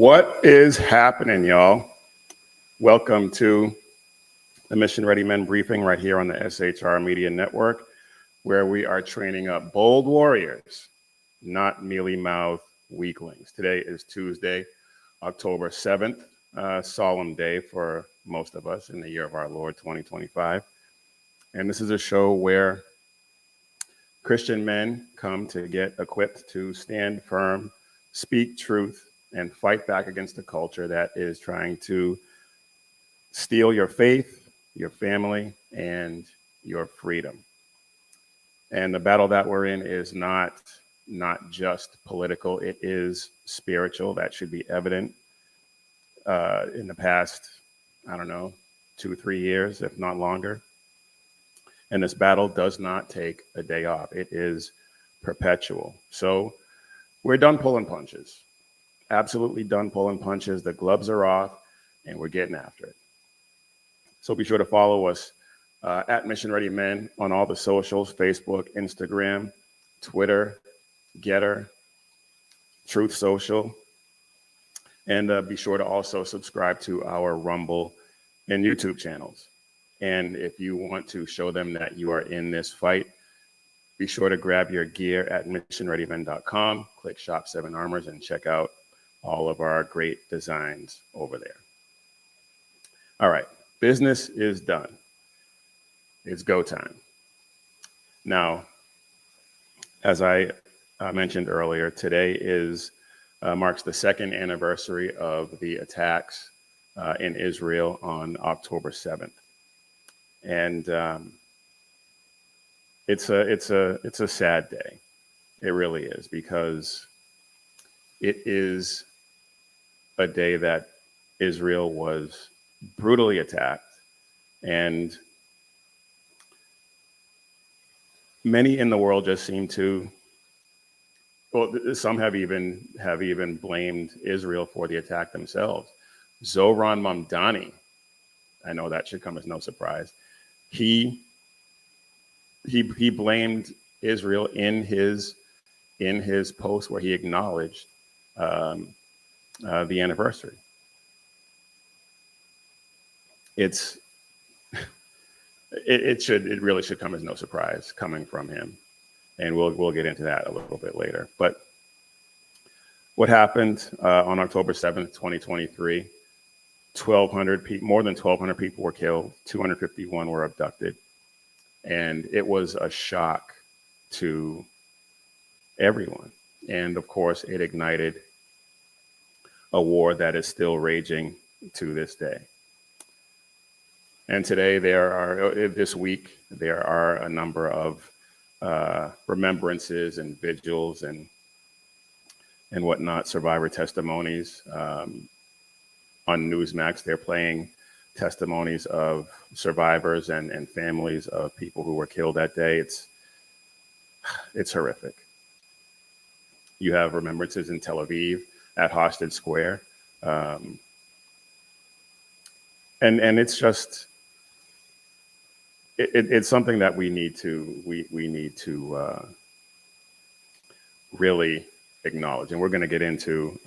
What is happening, y'all? Welcome to the Mission Ready Men briefing right here on the SHR Media Network, where we are training up bold warriors, not mealy-mouthed weaklings. Today is Tuesday, October 7th, solemn day for most of us in the year of our Lord 2025. And this is a show where Christian men come to get equipped to stand firm, speak truth, and fight back against a culture that is trying to steal your faith, your family, and your freedom. And the battle that we're in is not just political, it is spiritual. That should be evident in the past, 2-3 years, if not longer. And this battle does not take a day off. It is perpetual. So we're done pulling punches. Absolutely done pulling punches. The gloves are off and we're getting after it. So be sure to follow us at Mission Ready Men on all the socials, Facebook, Instagram, Twitter, Getter, Truth Social. And be sure to also subscribe to our Rumble and YouTube channels. And if you want to show them that you are in this fight, be sure to grab your gear at missionreadymen.com, click Shop 7 Armors, and check out all of our great designs over there. All right, business is done. It's go time. Now, as I mentioned earlier, today marks the second anniversary of the attacks in Israel on October 7th. And it's a sad day. It really is, because it is a day that Israel was brutally attacked, and many in the world just seem to, well, some have even blamed Israel for the attack themselves. Zohran Mamdani, I know that should come as no surprise. He blamed Israel in his post where he acknowledged the anniversary. It really should come as no surprise coming from him, and we'll get into that a little bit later. But what happened on October 7th, 2023? More than 1,200 people were killed, 251 were abducted, and it was a shock to everyone. And of course, it ignited a war that is still raging to this day. And today, this week, there are a number of remembrances and vigils and whatnot, survivor testimonies. On Newsmax, they're playing testimonies of survivors and families of people who were killed that day. It's horrific. You have remembrances in Tel Aviv at Hostage Square. And it's just, it's something that we need to really acknowledge. And we're going to get into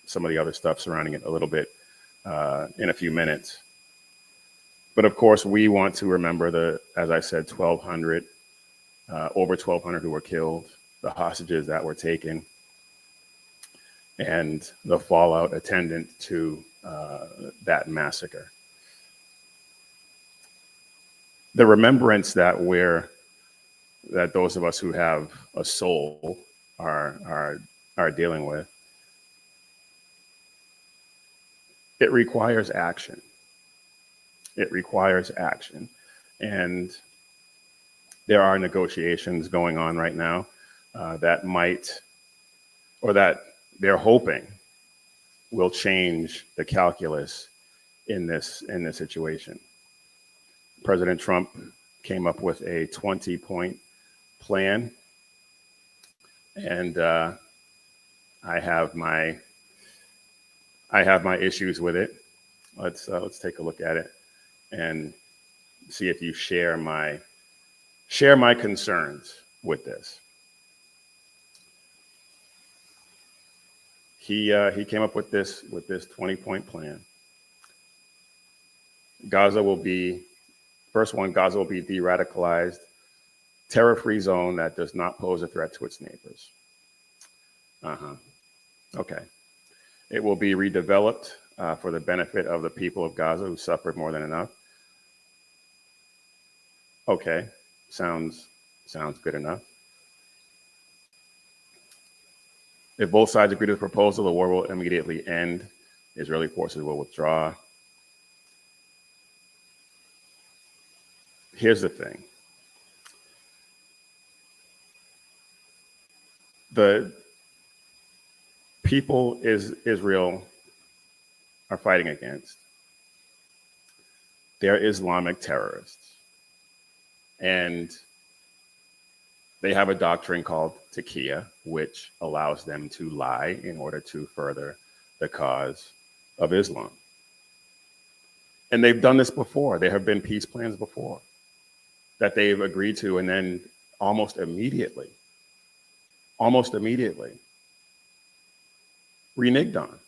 some of the other stuff surrounding it a little bit in a few minutes. But of course, we want to remember as I said, over 1,200 who were killed, the hostages that were taken, and the fallout attendant to that massacre. The remembrance that those of us who have a soul are dealing with, it requires action. It requires action. And there are negotiations going on right now that they're hoping will change the calculus in this situation. President Trump came up with a 20-point plan, and I have my issues with it. Let's take a look at it and see if you share my concerns with this. he came up with this 20-point plan. Gaza will be Gaza will be de-radicalized, terror-free zone that does not pose a threat to its neighbors. Okay. It will be redeveloped for the benefit of the people of Gaza who suffered more than enough. Okay, sounds good enough. If both sides agree to the proposal, the war will immediately end. Israeli forces will withdraw. Here's the thing. The people Israel are fighting against, they're Islamic terrorists. And they have a doctrine called taqiyya, which allows them to lie in order to further the cause of Islam. And they've done this before. There have been peace plans before that they've agreed to, and then almost immediately, reneged on.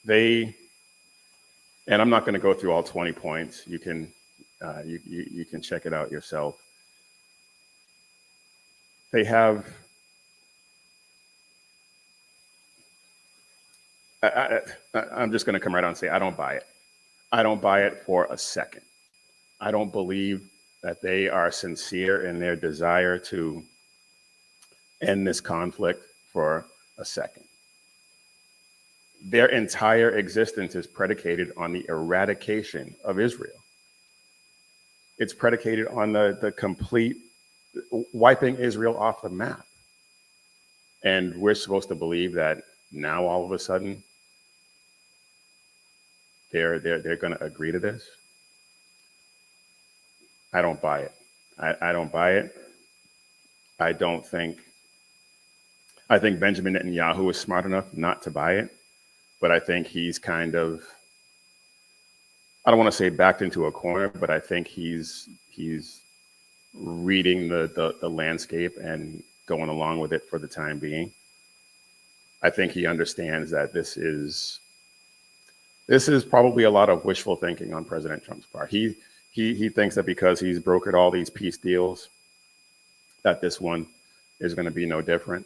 And I'm not going to go through all 20 points. You can check it out yourself. They have. I'm just going to come right out and say I don't buy it. I don't buy it for a second. I don't believe that they are sincere in their desire to end this conflict for a second. Their entire existence is predicated on the eradication of Israel. It's predicated on the complete wiping Israel off the map. And we're supposed to believe that now all of a sudden they're going to agree to this. I don't buy it. I don't buy it. I think Benjamin Netanyahu is smart enough not to buy it, but I think he's kind of, I don't want to say backed into a corner, but I think he's reading the landscape and going along with it for the time being. I think he understands that this is probably a lot of wishful thinking on President Trump's part. He thinks that because he's brokered all these peace deals, that this one is going to be no different.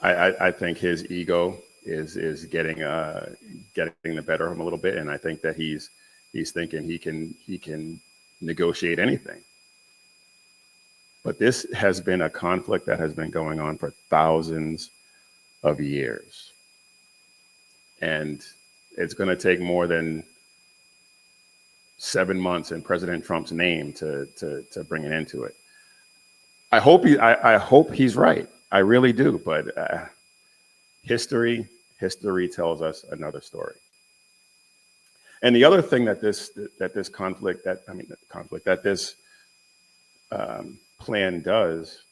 I think his ego is getting the better of him a little bit, and I think that he's thinking he can negotiate anything. But this has been a conflict that has been going on for thousands of years, and it's going to take more than 7 months in President Trump's name to bring an end to it. I hope he's right. I really do. But history tells us another story. And the other thing that this plan does,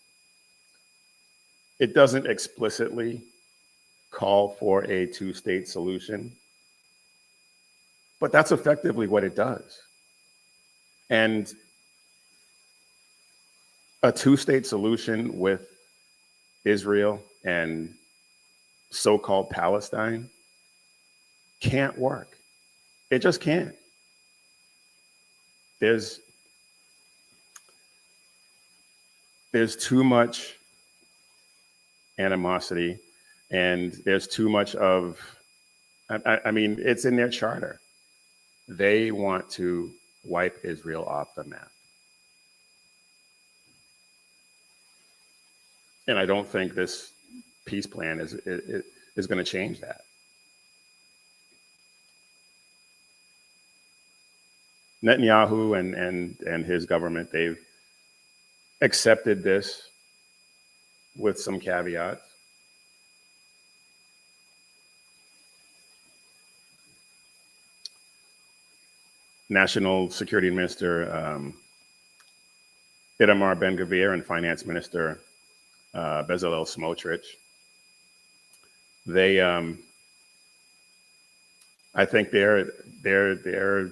it doesn't explicitly call for a two-state solution, but that's effectively what it does. And a two-state solution with Israel and so-called Palestine can't work. It just can't. There's too much animosity, and there's too much of, I mean, it's in their charter. They want to wipe Israel off the map. And I don't think this peace plan is going to change that. Netanyahu and his government, they've accepted this with some caveats. National Security Minister Itamar Ben-Gvir and Finance Minister Bezalel Smotrich, they, I think they're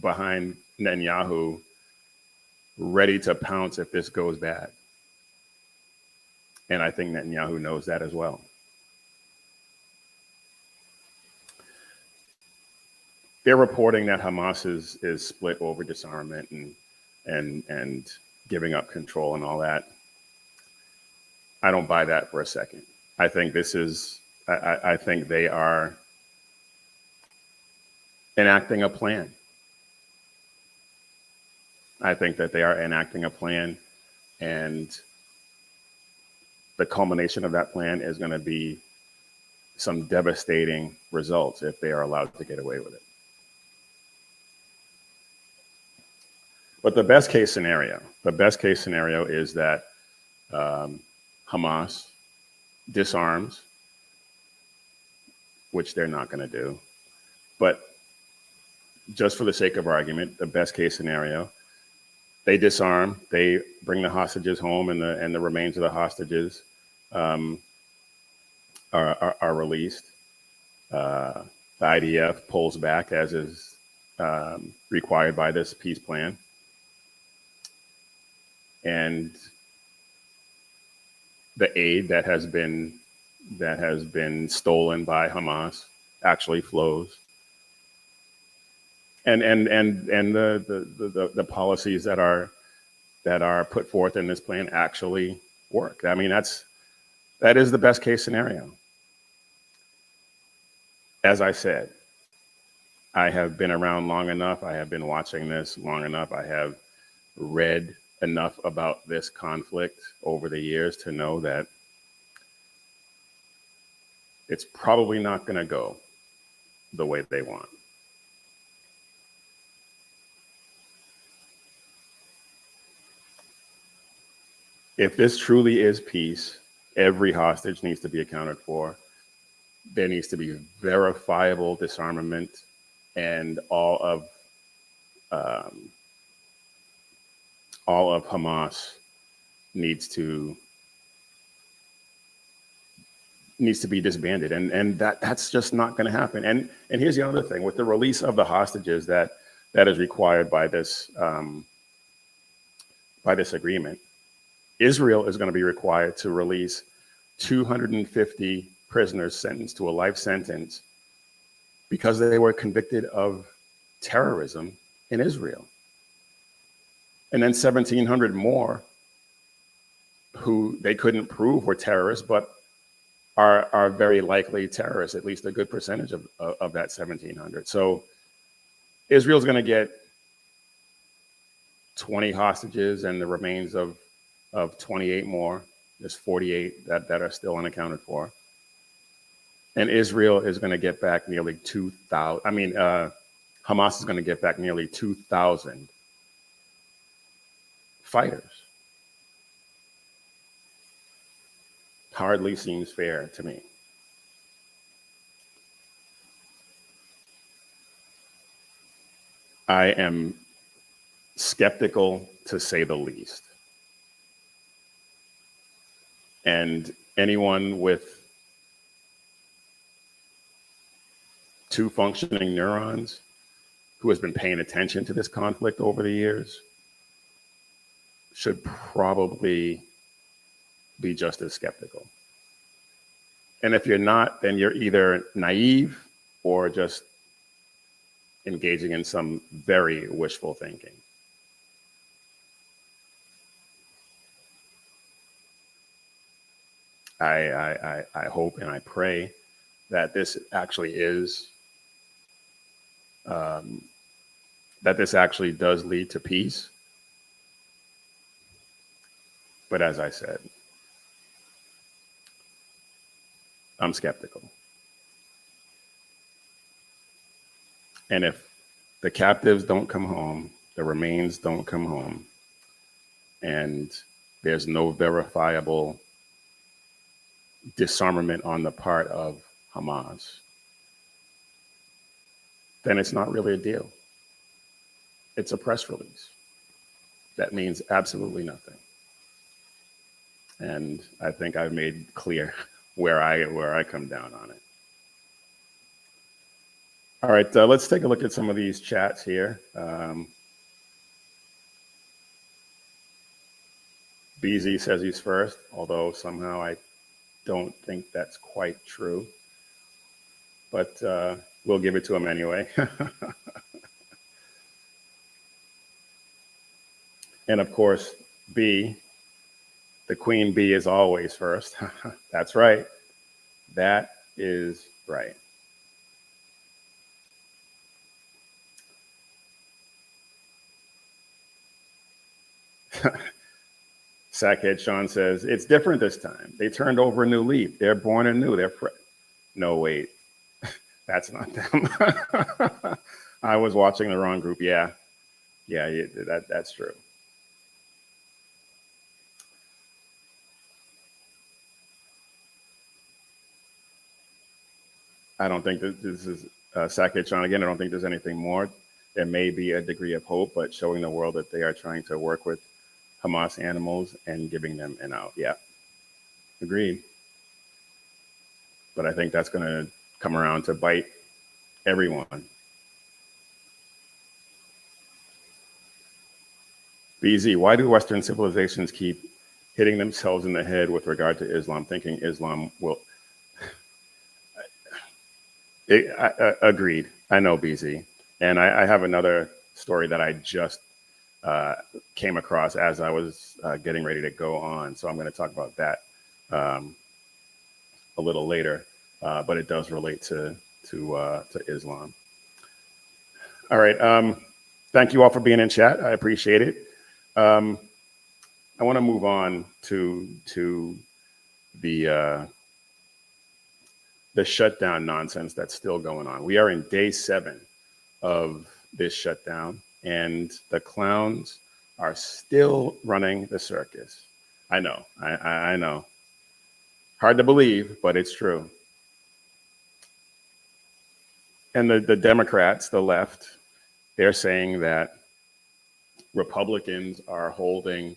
behind Netanyahu, ready to pounce if this goes bad. And I think Netanyahu knows that as well. They're reporting that Hamas is split over disarmament and giving up control and all that. I don't buy that for a second. I think I think they are enacting a plan. I think that they are enacting a plan, and the culmination of that plan is going to be some devastating results if they are allowed to get away with it. But the best case scenario is that Hamas disarms, which they're not going to do. But just for the sake of argument, the best case scenario, they disarm, they bring the hostages home, and the remains of the hostages are released. The IDF pulls back, as is required by this peace plan. And the aid that has been stolen by Hamas actually flows. And the policies that are put forth in this plan actually work. I mean, that is the best case scenario. As I said, I have been around long enough. I have been watching this long enough. I have read enough about this conflict over the years to know that it's probably not going to go the way they want. If this truly is peace, every hostage needs to be accounted for. There needs to be verifiable disarmament, and all of Hamas needs to be disbanded, and that's just not going to happen. And here's the other thing: with the release of the hostages that is required by this agreement, Israel is going to be required to release 250 prisoners sentenced to a life sentence because they were convicted of terrorism in Israel. And then 1,700 more who they couldn't prove were terrorists, but are very likely terrorists, at least a good percentage of that 1,700. So Israel's going to get 20 hostages and the remains of 28 more. There's 48 that are still unaccounted for. And Israel is going to get back nearly 2,000. Hamas is going to get back nearly 2,000 fighters. Hardly seems fair to me. I am skeptical, to say the least. And anyone with two functioning neurons who has been paying attention to this conflict over the years should probably be just as skeptical. And if you're not, then you're either naive or just engaging in some very wishful thinking. I hope and I pray that this actually is, that this actually does lead to peace. But as I said, I'm skeptical. And if the captives don't come home, the remains don't come home, and there's no verifiable disarmament on the part of Hamas, then it's not really a deal. It's a press release. That means absolutely nothing. And I think I've made clear where I come down on it. All right, let's take a look at some of these chats here. BZ says he's first, although somehow I don't think that's quite true. But we'll give it to him anyway. And of course, B, the queen bee is always first. That's right. That is right. Sackhead Sean says, it's different this time. They turned over a new leaf. They're born anew. No, wait. That's not them. I was watching the wrong group. Yeah, that's true. I don't think that this is Sackhead Sean again. I don't think there's anything more. There may be a degree of hope, but showing the world that they are trying to work with Hamas animals and giving them an out. Yeah, agreed. But I think that's going to come around to bite everyone. BZ, why do Western civilizations keep hitting themselves in the head with regard to Islam, thinking Islam will... Agreed. I know, BZ. And I have another story that I just came across as I was getting ready to go on. So I'm going to talk about that a little later, but it does relate to Islam. All right. Thank you all for being in chat. I appreciate it. I want to move on to the shutdown nonsense that's still going on. We are in day 7 of this shutdown, and the clowns are still running the circus. I know, I know. Hard to believe, but it's true. And the Democrats, the left, they're saying that Republicans are holding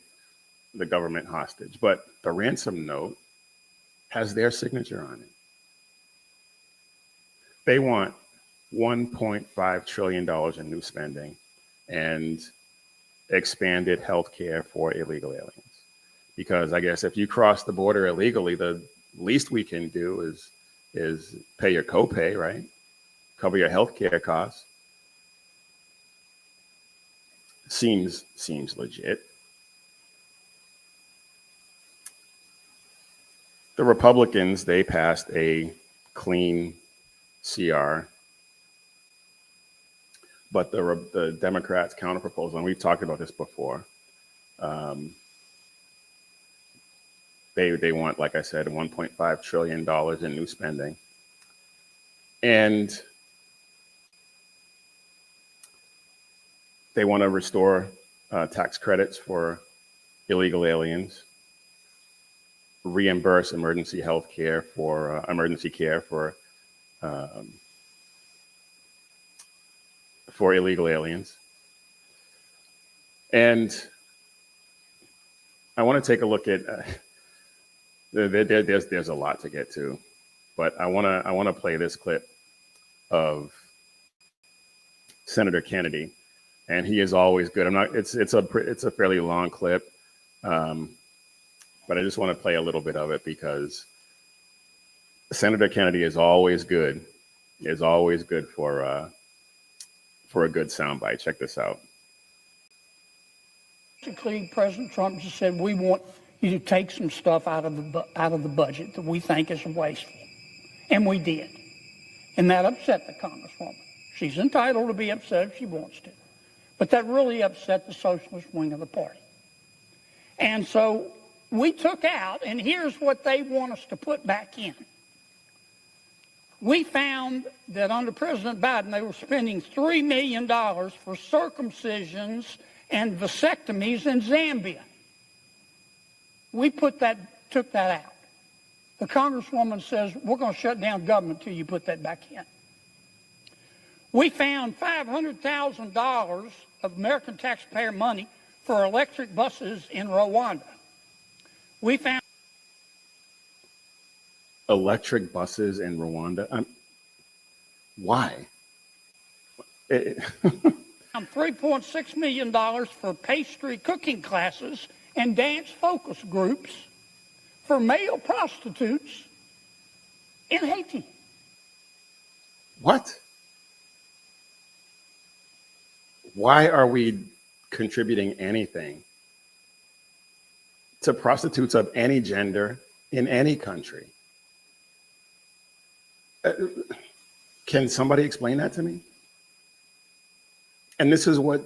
the government hostage, but the ransom note has their signature on it. They want $1.5 trillion in new spending and expanded health care for illegal aliens. Because I guess if you cross the border illegally, the least we can do is pay your copay, right? Cover your health care costs. Seems legit. The Republicans, they passed a clean CR, but the Democrats' counterproposal, and we've talked about this before, they want, like I said, $1.5 trillion in new spending. And they want to restore tax credits for illegal aliens, reimburse emergency health care for emergency care for illegal aliens. And I want to take a look at there's a lot to get to, but I want to play this clip of Senator Kennedy, and he is always good. It's a fairly long clip, but I just want to play a little bit of it because Senator Kennedy is always good. Is always good for a good soundbite. Check this out. Basically, President Trump just said, we want you to take some stuff out of the budget that we think is wasteful. And we did. And that upset the Congresswoman. She's entitled to be upset if she wants to. But that really upset the socialist wing of the party. And so we took out, and here's what they want us to put back in. We found that under President Biden, they were spending $3 million for circumcisions and vasectomies in Zambia. We took that out. The Congresswoman says, we're going to shut down government until you put that back in. We found $500,000 of American taxpayer money for electric buses in Rwanda. We found electric buses in Rwanda. Why? $3.6 million for pastry cooking classes and dance focus groups for male prostitutes in Haiti. What? Why are we contributing anything to prostitutes of any gender in any country? Can somebody explain that to me? And this is what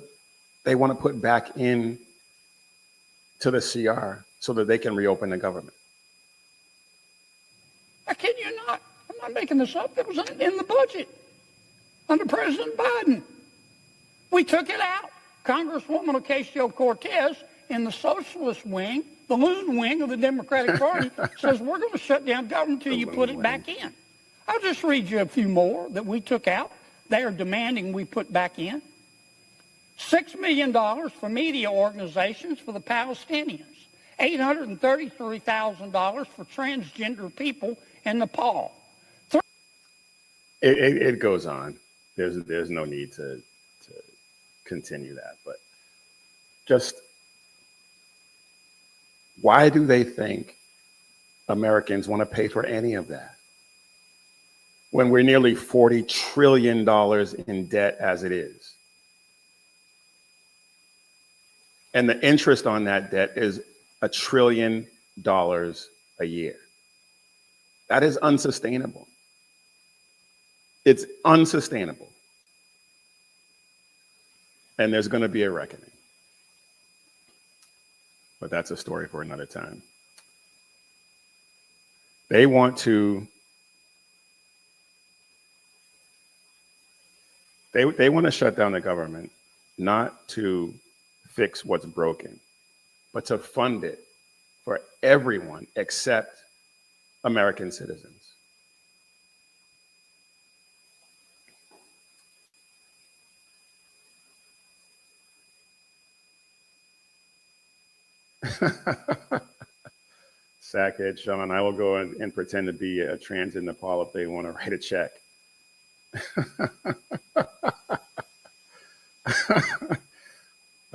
they want to put back in to the CR so that they can reopen the government. I kid you not. I'm not making this up. It was in the budget under President Biden. We took it out. Congresswoman Ocasio-Cortez in the socialist wing, the loon wing of the Democratic Party, says we're going to shut down government until you put it back in. I'll just read you a few more that we took out. They are demanding we put back in. $6 million for media organizations for the Palestinians. $833,000 for transgender people in Nepal. It goes on. There's no need to continue that, but just why do they think Americans want to pay for any of that when we're nearly $40 trillion in debt as it is? And the interest on that debt is $1 trillion a year. That is unsustainable. It's unsustainable. And there's going to be a reckoning. But that's a story for another time. They want to shut down the government, not to fix what's broken, but to fund it for everyone except American citizens. Sackhead, Sean, I will go and pretend to be a trans in Nepal if they want to write a check.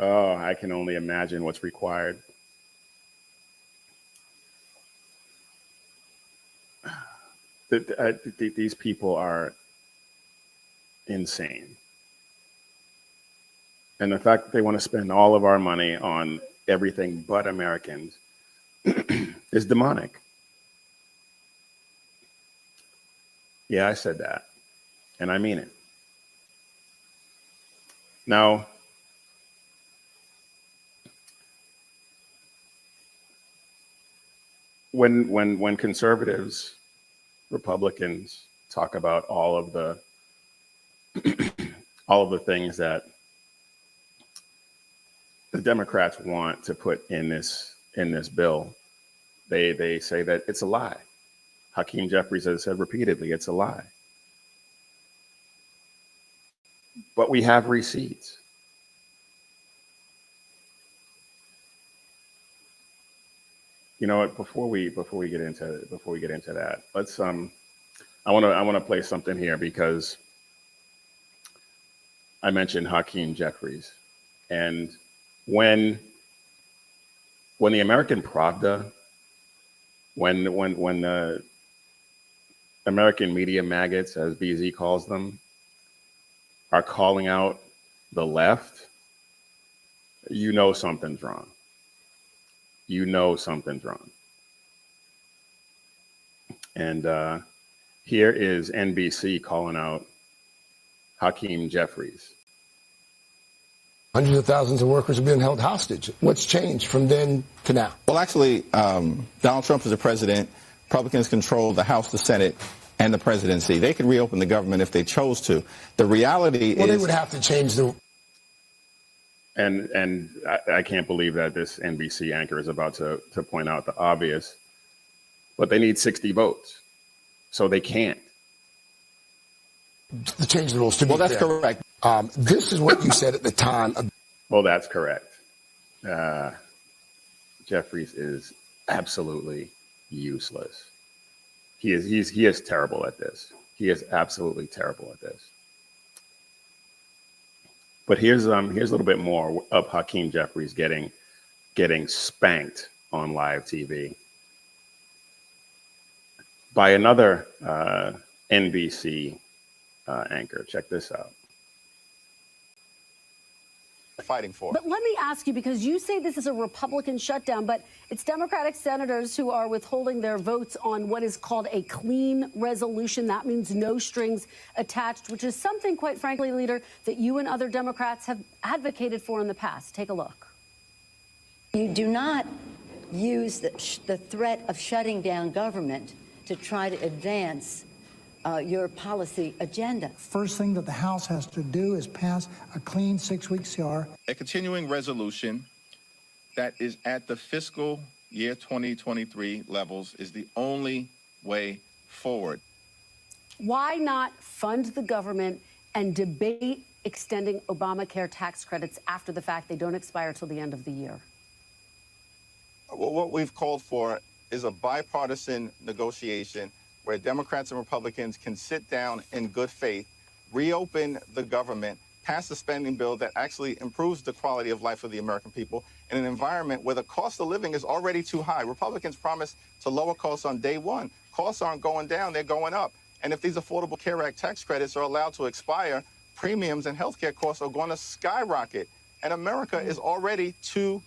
Oh, I can only imagine what's required. These people are insane. And the fact that they want to spend all of our money on everything but Americans is demonic. Yeah, I said that, and I mean it. Now, when conservatives, Republicans talk about all of the things that the Democrats want to put in this bill, they say that it's a lie. Hakeem Jeffries has said repeatedly, it's a lie. But we have receipts. You know what? Before we get into that, let's I want to play something here because I mentioned Hakeem Jeffries, and when the American Pravda, when the American media maggots, as BZ calls them, are calling out the left, you know something's wrong. You know something's wrong. And here is NBC calling out Hakeem Jeffries. Hundreds of thousands of workers are being held hostage. What's changed from then to now? Well, actually, Donald Trump is the president. Republicans control the House, the Senate, and the presidency. They could reopen the government if they chose to. The reality is... Well, they would have to change the... And I can't believe that this NBC anchor is about to point out the obvious, but they need 60 votes, so they can't. To change the rules, to be Well, that's fair. correct. This is what you said at the time. Well, that's correct. Jeffries is absolutely useless. He is terrible at this. He is absolutely terrible at this. But here's a little bit more of Hakeem Jeffries getting spanked on live TV by another NBC anchor. Check this out. Fighting for. But let me ask you, because you say this is a Republican shutdown, but it's Democratic senators who are withholding their votes on what is called a clean resolution. That means no strings attached, which is something, quite frankly, Leader, that you and other Democrats have advocated for in the past. Take a look. You do not use the threat of shutting down government to try to advance your policy agenda. First thing that the House has to do is pass a clean 6-week CR. A continuing resolution that is at the fiscal year 2023 levels is the only way forward. Why not fund the government and debate extending Obamacare tax credits after the fact? They don't expire till the end of the year. Well, what we've called for is a bipartisan negotiation where Democrats and Republicans can sit down in good faith, reopen the government, pass a spending bill that actually improves the quality of life of the American people in an environment where the cost of living is already too high. Republicans promised to lower costs on day one. Costs aren't going down, they're going up. And if these Affordable Care Act tax credits are allowed to expire, premiums and healthcare costs are going to skyrocket. And America is already too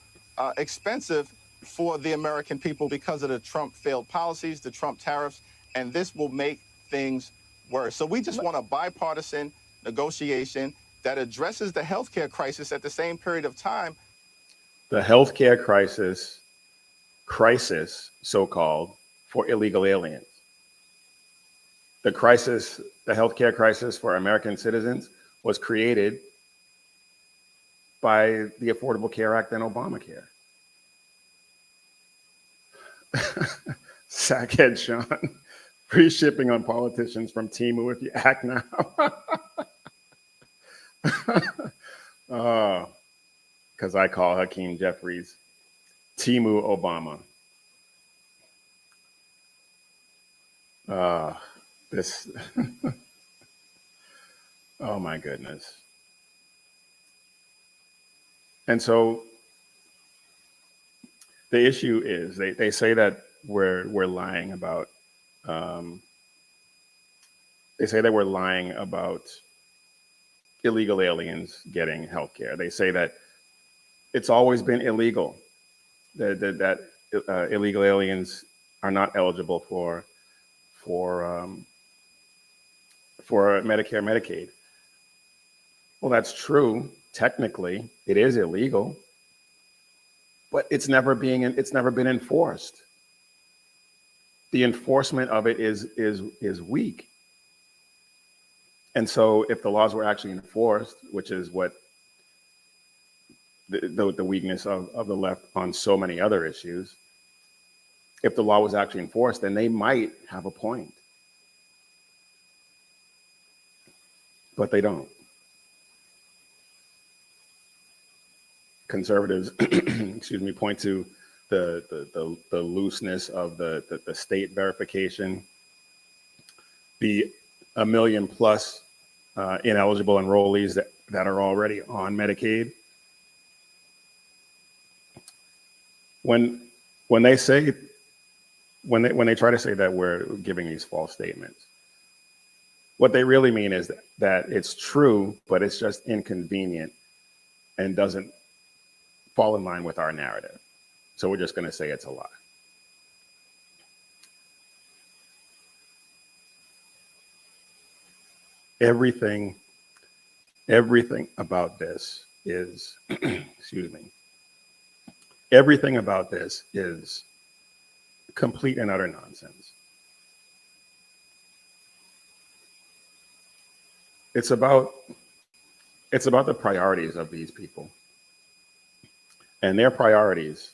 expensive for the American people because of the Trump failed policies, the Trump tariffs, and this will make things worse. So we just want a bipartisan negotiation that addresses the healthcare crisis at the same period of time. The healthcare crisis, so-called, for illegal aliens. The healthcare crisis for American citizens was created by the Affordable Care Act and Obamacare. Sackhead Sean, free shipping on politicians from Temu if you act now. Because I call Hakeem Jeffries Temu Obama. This, oh my goodness. And so the issue is they say that we're lying about they say that we're lying about illegal aliens getting health care. They say that it's always been illegal, that illegal aliens are not eligible for Medicare, Medicaid. Well, that's true. Technically, it is illegal, but it's never been enforced. The enforcement of it is weak. And so if the laws were actually enforced, which is what the weakness of the left on so many other issues, if the law was actually enforced, then they might have a point. But they don't. Conservatives, excuse me, point to the looseness of the state verification, the 1 million plus ineligible enrollees that are already on Medicaid. When they try to say that we're giving these false statements, what they really mean is that it's true, but it's just inconvenient and doesn't fall in line with our narrative. So we're just going to say it's a lie. Everything about this is, excuse me, everything about this is complete and utter nonsense. It's about the priorities of these people. And their priorities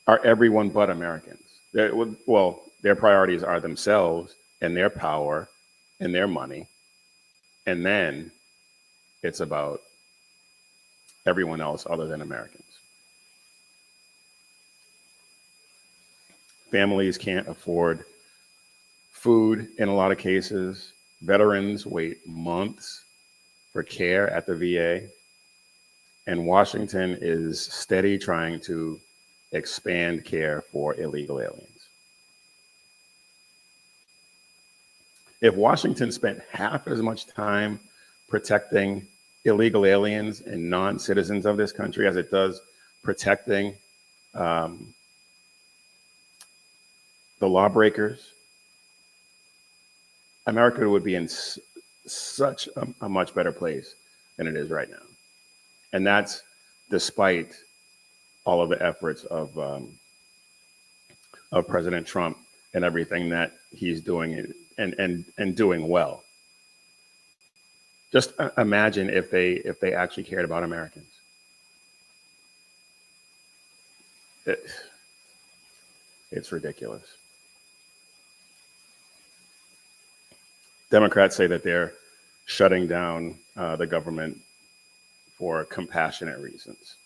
are everyone but Americans. Their priorities are themselves and their power and their money. And then it's about everyone else other than Americans. Families can't afford food in a lot of cases. Veterans wait months for care at the VA, and Washington is steady trying to expand care for illegal aliens. If Washington spent half as much time protecting illegal aliens and non-citizens of this country as it does protecting the lawbreakers, America would be in such a much better place than it is right now. And that's despite all of the efforts of President Trump and everything that he's doing and doing well. Just imagine if they actually cared about Americans. It's ridiculous. Democrats say that they're shutting down the government for compassionate reasons.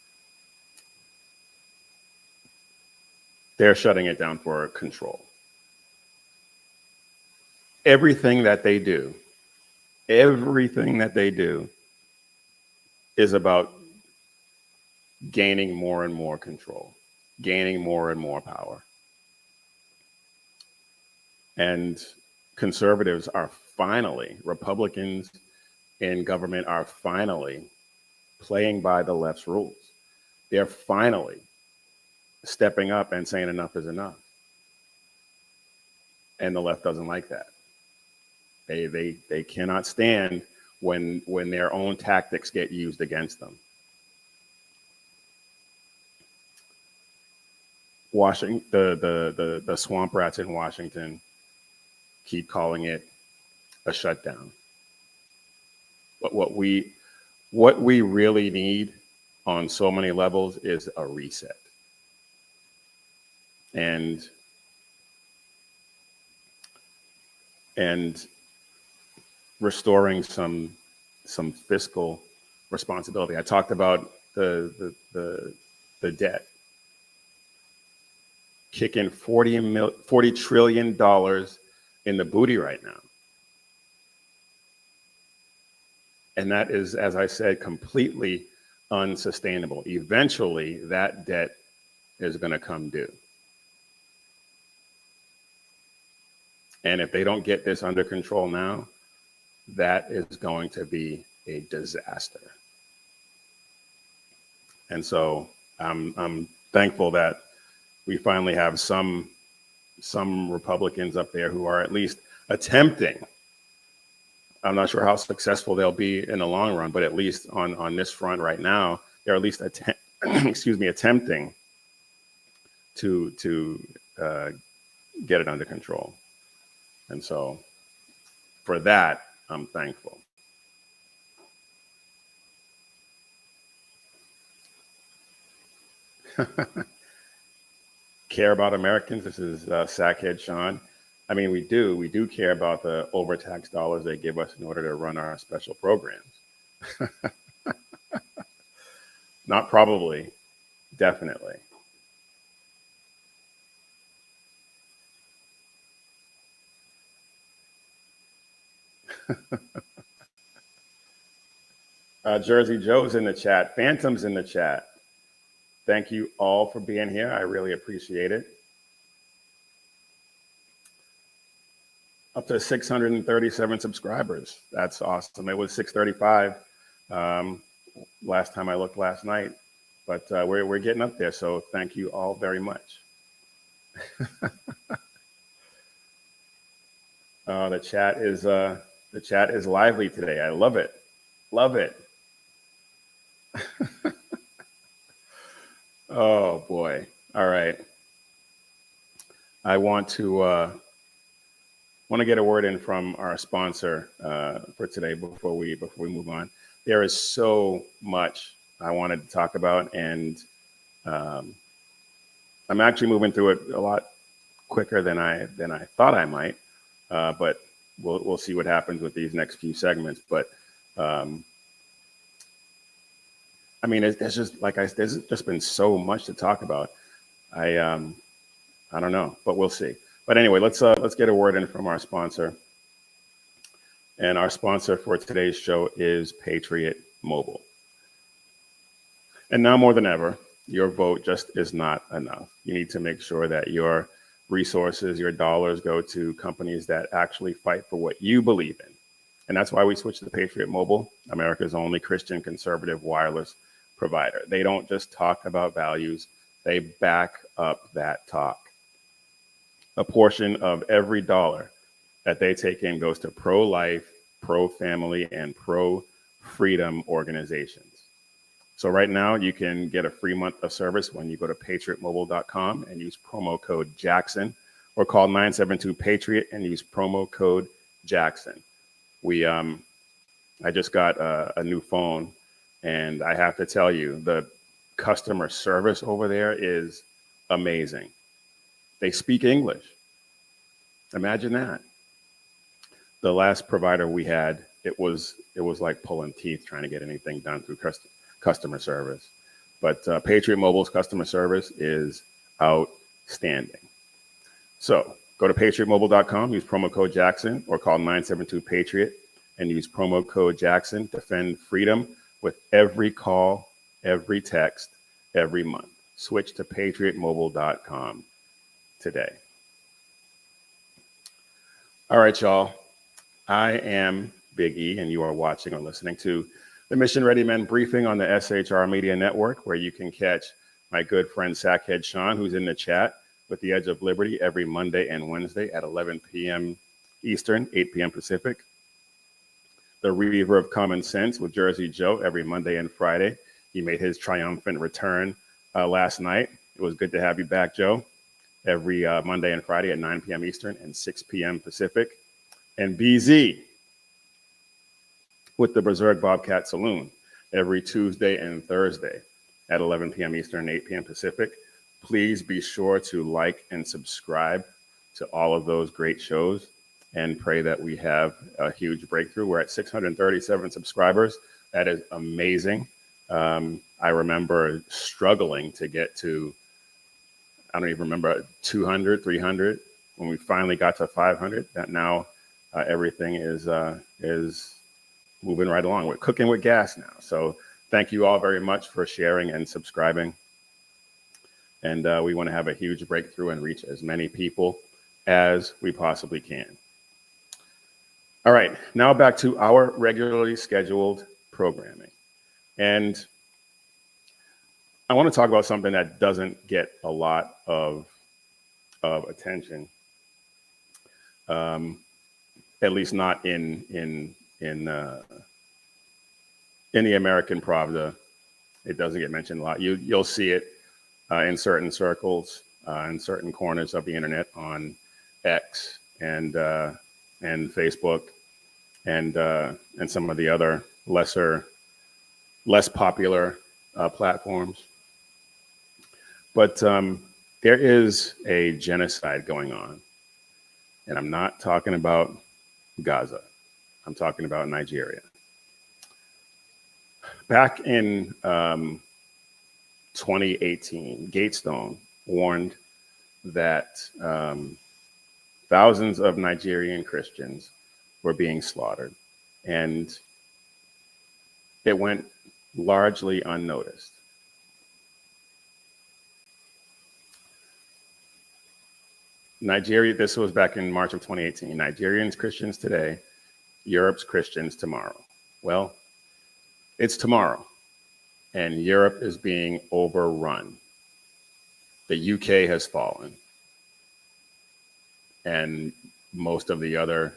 They're shutting it down for control. Everything that they do is about gaining more and more control, gaining more and more power. And conservatives are finally, Republicans in government are finally playing by the left's rules. They're finally stepping up and saying enough is enough. And the left doesn't like that. They cannot stand when their own tactics get used against them. The swamp rats in Washington keep calling it a shutdown. But what we really need on so many levels is a reset. And restoring some fiscal responsibility. I talked about the debt. Kicking $40 trillion in the booty right now. And that is, as I said, completely unsustainable. Eventually, that debt is going to come due. And if they don't get this under control now, that is going to be a disaster. And so I'm thankful that we finally have some Republicans up there who are at least attempting. I'm not sure how successful they'll be in the long run, but at least on this front right now, they're at least attempting to get it under control. And so for that, I'm thankful. Care about Americans? This is Sackhead Sean. I mean, we do care about the overtaxed dollars they give us in order to run our special programs. Not probably, definitely. Jersey Joe's in the chat. Phantom's in the chat. Thank you all for being here. I really appreciate it. Up to 637 subscribers. That's awesome. It was 635 last time I looked last night, but we're getting up there. So thank you all very much. The chat is lively today. I love it. Love it. Oh boy. All right. I want to get a word in from our sponsor for today before we move on. There is so much I wanted to talk about, and I'm actually moving through it a lot quicker than I thought I might. But we'll see what happens with these next few segments. But I mean, there's just been so much to talk about. I don't know, but we'll see. But anyway, let's get a word in from our sponsor. And our sponsor for today's show is Patriot Mobile. And now more than ever, your vote just is not enough. You need to make sure that your resources, your dollars go to companies that actually fight for what you believe in. And that's why we switched to Patriot Mobile, America's only Christian conservative wireless provider. They don't just talk about values, they back up that talk. A portion of every dollar that they take in goes to pro-life, pro-family, and pro-freedom organizations. So right now, you can get a free month of service when you go to patriotmobile.com and use promo code Jackson, or call 972-PATRIOT and use promo code Jackson. I just got a new phone, and I have to tell you, the customer service over there is amazing. They speak English. Imagine that. The last provider we had, it was like pulling teeth trying to get anything done through customer service. But Patriot Mobile's customer service is outstanding. So go to patriotmobile.com, use promo code Jackson, or call 972-PATRIOT and use promo code Jackson. Defend freedom with every call, every text, every month. Switch to patriotmobile.com today. All right, y'all. I am Big E, and you are watching or listening to the Mission Ready Men briefing on the SHR Media Network, where you can catch my good friend Sackhead Sean, who's in the chat, with the Edge of Liberty every Monday and Wednesday at 11 p.m. Eastern, 8 p.m. Pacific. The Reaver of Common Sense with Jersey Joe every Monday and Friday. He made his triumphant return last night. It was good to have you back, Joe. Every Monday and Friday at 9 p.m. Eastern and 6 p.m. Pacific. And BZ with the Berserk Bobcat Saloon every Tuesday and Thursday at 11 p.m. Eastern and 8 p.m. Pacific. Please be sure to like and subscribe to all of those great shows, and pray that we have a huge breakthrough. We're at 637 subscribers. That is amazing. I remember struggling to get to, I don't even remember, 200, 300, when we finally got to 500. That now everything is moving right along. We're cooking with gas now. So thank you all very much for sharing and subscribing. And we want to have a huge breakthrough and reach as many people as we possibly can. All right, now back to our regularly scheduled programming. And I want to talk about something that doesn't get a lot of attention, at least not in the American Pravda. It doesn't get mentioned a lot. You'll see it in certain circles, in certain corners of the internet, on X and Facebook, and some of the other less popular platforms. But there is a genocide going on, and I'm not talking about Gaza. I'm talking about Nigeria. Back in 2018, Gatestone warned that thousands of Nigerian Christians were being slaughtered, and it went largely unnoticed. Nigeria, this was back in March of 2018. Nigerians Christians today, Europe's Christians tomorrow. Well, it's tomorrow, and Europe is being overrun. The UK has fallen, and most of the other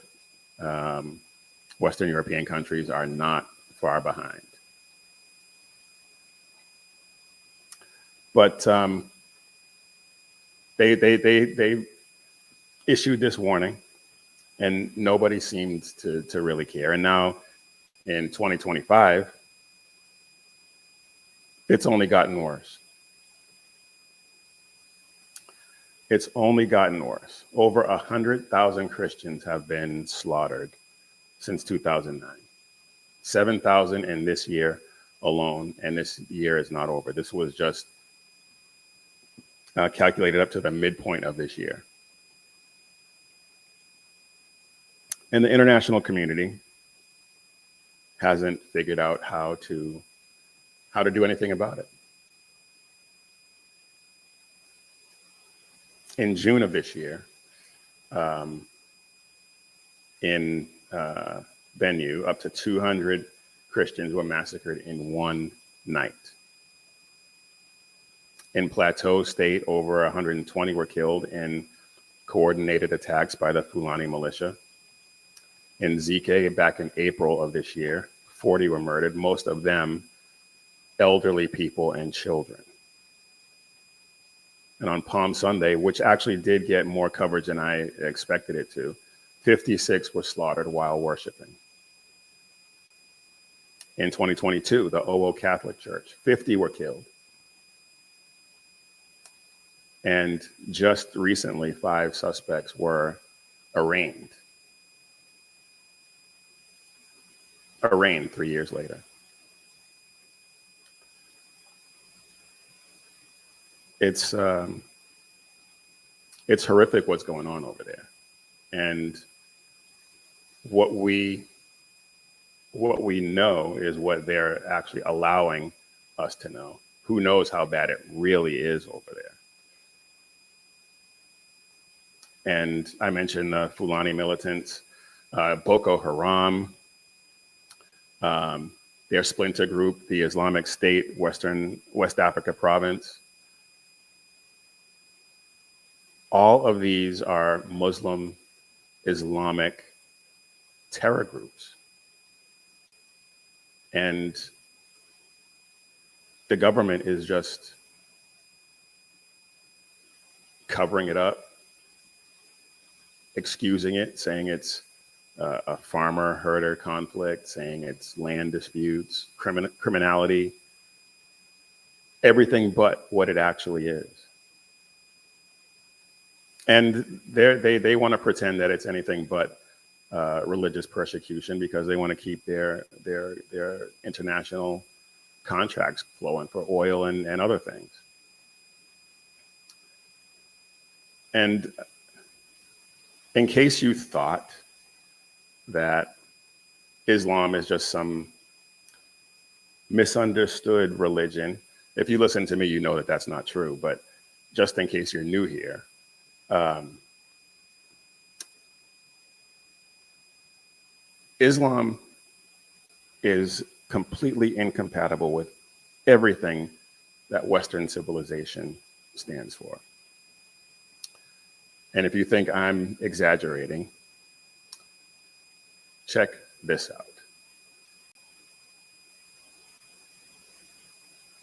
Western European countries are not far behind. But they issued this warning, and nobody seemed to really care. And now in 2025, it's only gotten worse. It's only gotten worse. Over 100,000 Christians have been slaughtered since 2009. 7,000 in this year alone, and this year is not over. This was just calculated up to the midpoint of this year. And the international community, hasn't figured out how to do anything about it. In June of this year, in Benue, up to 200 Christians were massacred in one night. In Plateau State, over 120 were killed in coordinated attacks by the Fulani militia. In Zike, back in April of this year, 40 were murdered, most of them elderly people and children. And on Palm Sunday, which actually did get more coverage than I expected it to, 56 were slaughtered while worshiping. In 2022, the Owo Catholic Church, 50 were killed. And just recently, 5 suspects were arraigned 3 years later. It's horrific what's going on over there. And what we know is what they're actually allowing us to know. Who knows how bad it really is over there? And I mentioned the Fulani militants, Boko Haram, their splinter group, the Islamic State, West Africa province. All of these are Muslim Islamic terror groups. And the government is just covering it up, excusing it, saying it's a farmer-herder conflict, saying it's land disputes, criminality, everything but what it actually is. And they want to pretend that it's anything but religious persecution because they want to keep their international contracts flowing for oil and other things. And in case you thought that Islam is just some misunderstood religion, if you listen to me, you know that that's not true. But just in case you're new here, Islam is completely incompatible with everything that Western civilization stands for. And if you think I'm exaggerating, check this out.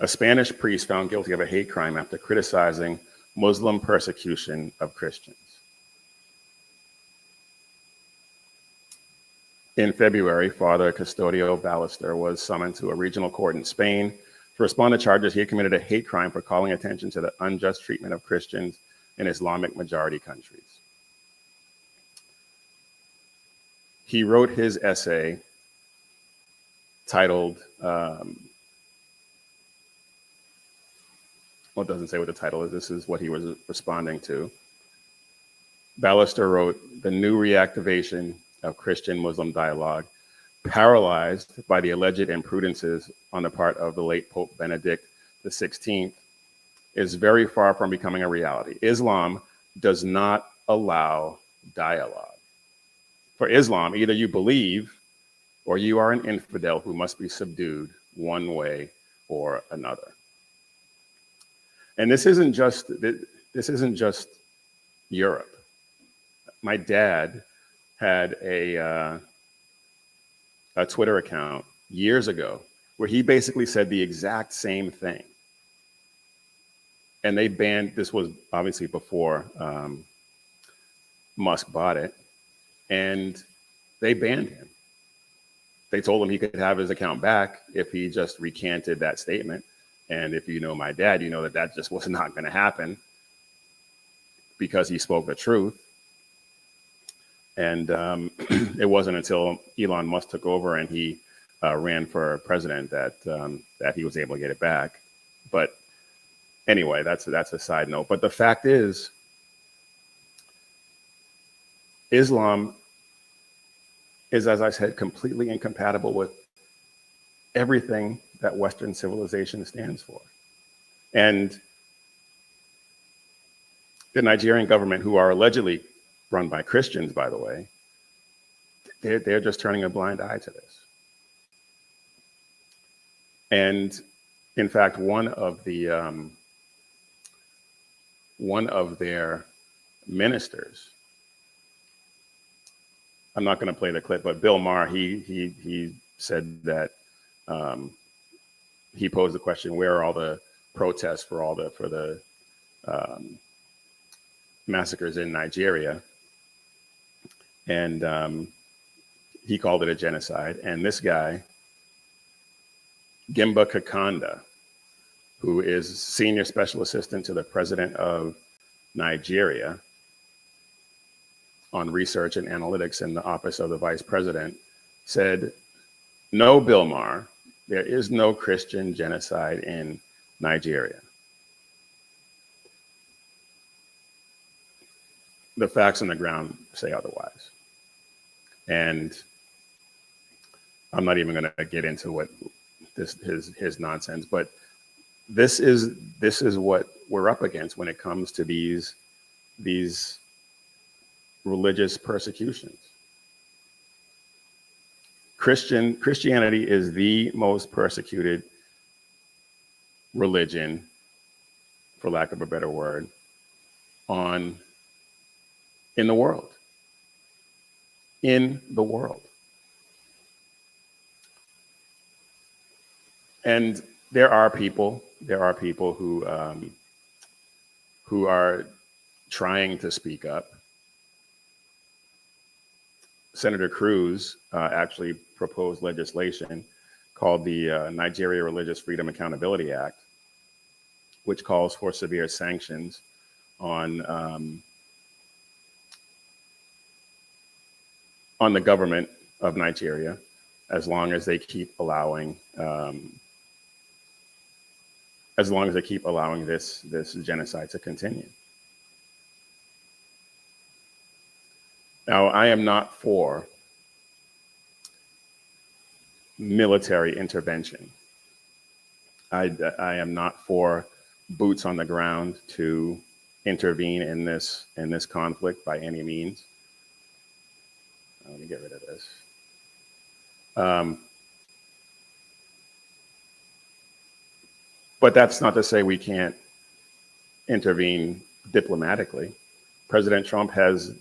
A Spanish priest found guilty of a hate crime after criticizing Muslim persecution of Christians. In February, Father Custodio Ballester was summoned to a regional court in Spain to respond to charges he had committed a hate crime for calling attention to the unjust treatment of Christians in Islamic majority countries. He wrote his essay titled, well, it doesn't say what the title is. This is what he was responding to. Ballester wrote, "The new reactivation of Christian-Muslim dialogue, paralyzed by the alleged imprudences on the part of the late Pope Benedict XVI, is very far from becoming a reality. Islam does not allow dialogue. For Islam, either you believe or you are an infidel who must be subdued one way or another." And this isn't just Europe. My dad had a Twitter account years ago where he basically said the exact same thing. And they banned, this was obviously before Musk bought it, and they banned him. They told him he could have his account back if he just recanted that statement. And if you know my dad, you know that that just was not going to happen because he spoke the truth. And it wasn't until Elon Musk took over and he ran for president that he was able to get it back. But anyway, that's a side note. But the fact is, Islam is, as I said, completely incompatible with everything that Western civilization stands for. And the Nigerian government, who are allegedly run by Christians, by the way, they're just turning a blind eye to this. And in fact, one of their ministers, I'm not going to play the clip, but Bill Maher, he said that he posed the question, where are all the protests for the massacres in Nigeria? And he called it a genocide. And this guy, Gimba Kakanda, who is senior special assistant to the president of Nigeria on research and analytics in the office of the vice president, said, no, Bill Maher, there is no Christian genocide in Nigeria. The facts on the ground say otherwise. And I'm not even going to get into what his nonsense, but this is what we're up against when it comes to these religious persecutions. Christianity is the most persecuted religion, for lack of a better word, in the world. In the world. And there are people who are trying to speak up. Senator Cruz actually proposed legislation called the Nigeria Religious Freedom Accountability Act, which calls for severe sanctions on the government of Nigeria, as long as they keep allowing this genocide to continue. Now, I am not for military intervention. I am not for boots on the ground to intervene in this conflict by any means. Let me get rid of this. But that's not to say we can't intervene diplomatically. President Trump has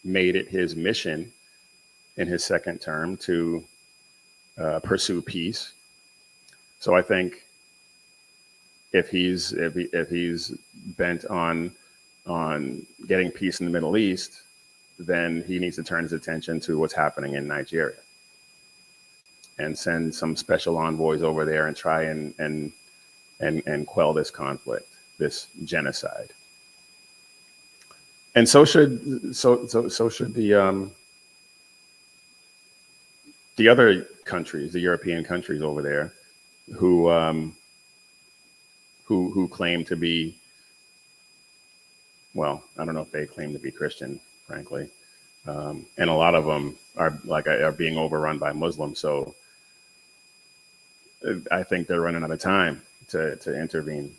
made it his mission in his second term to pursue peace. So I think if he's bent on getting peace in the Middle East, then he needs to turn his attention to what's happening in Nigeria and send some special envoys over there and try and quell this conflict, this genocide. And so should the other countries, the European countries over there, who claim to be, well, I don't know if they claim to be Christian, frankly, and a lot of them are being overrun by Muslims. So I think they're running out of time to intervene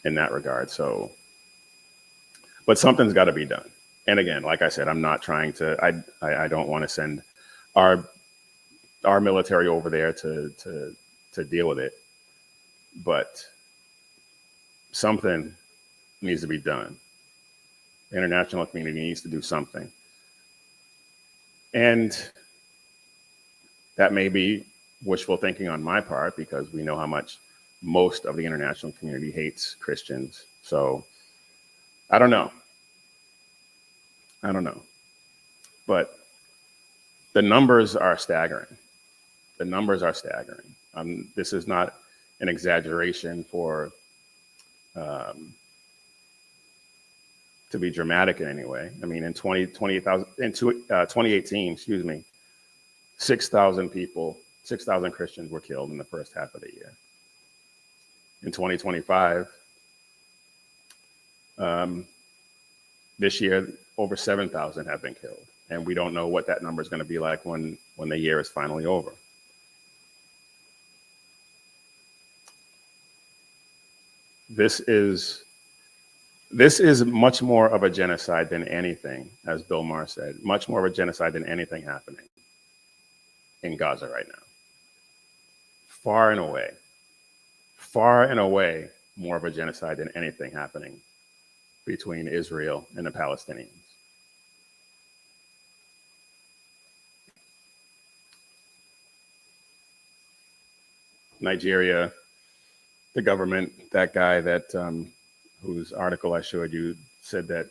in that regard. So, but something's got to be done. And again, like I said, I'm not trying to. I don't want to send our military over there to deal with it. But something needs to be done. The international community needs to do something. And that may be wishful thinking on my part, because we know how much most of the international community hates Christians. So I don't know. But the numbers are staggering. This is not an exaggeration for to be dramatic in any way. I mean, in 2018, 6,000 Christians were killed in the first half of the year. In 2025, this year, over 7,000 have been killed. And we don't know what that number is going to be like when the year is finally over. This is much more of a genocide than anything, as Bill Maher said, much more of a genocide than anything happening in Gaza right now. Far and away, more of a genocide than anything happening between Israel and the Palestinians. Nigeria, the government, that guy that whose article I showed you said that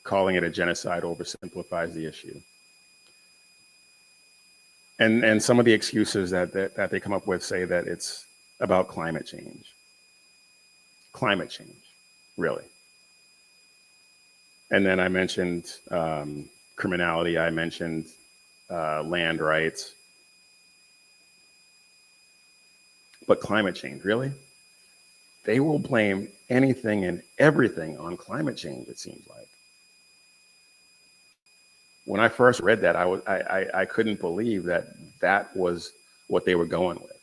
calling it a genocide oversimplifies the issue. And some of the excuses that they come up with say that it's about climate change. Climate change, really. And then I mentioned criminality, I mentioned land rights. But climate change, really? They will blame anything and everything on climate change, it seems like. When I first read that, I couldn't believe that was what they were going with.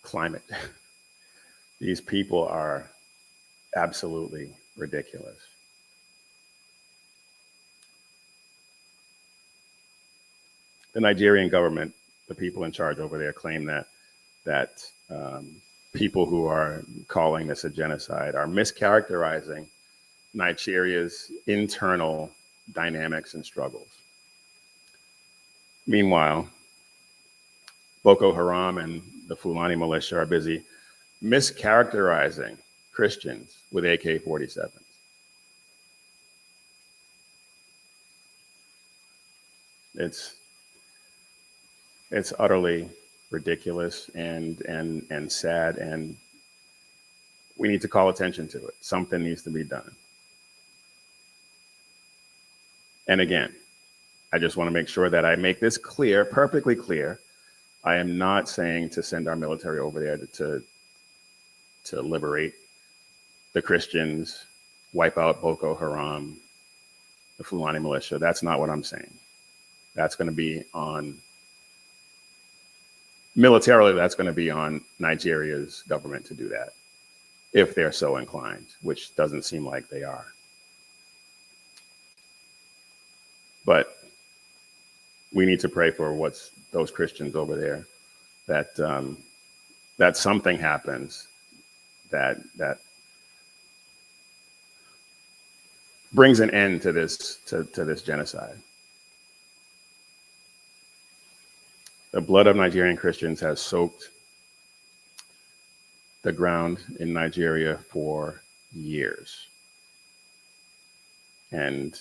Climate. These people are absolutely ridiculous. The Nigerian government, the people in charge over there, claim that people who are calling this a genocide are mischaracterizing Nigeria's internal dynamics and struggles. Meanwhile, Boko Haram and the Fulani militia are busy mischaracterizing Christians with AK-47s. It's utterly ridiculous and sad, and we need to call attention to it. Something needs to be done. And again, I just want to make sure that I make this clear, perfectly clear. I am not saying to send our military over there to liberate the Christians, wipe out Boko Haram, the Fulani militia. That's not what I'm saying. That's going to be on, militarily, that's going to be on Nigeria's government to do that, if they're so inclined, which doesn't seem like they are. But we need to pray for those Christians over there, that something happens that brings an end to this genocide. The blood of Nigerian Christians has soaked the ground in Nigeria for years. And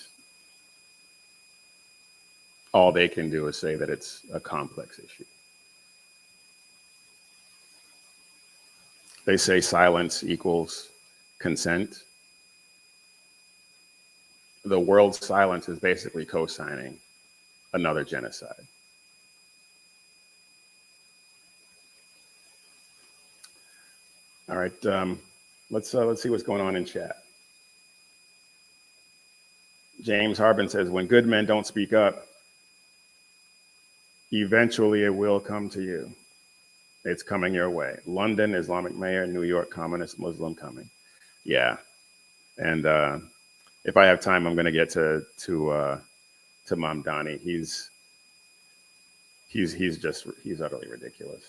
all they can do is say that it's a complex issue. They say silence equals consent. The world's silence is basically co-signing another genocide. All right, let's see what's going on in chat. James Harbin says, when good men don't speak up, eventually it will come to you. It's coming your way. London, Islamic mayor, New York, communist Muslim coming. Yeah, and if I have time, I'm going to get to Mamdani. He's utterly ridiculous.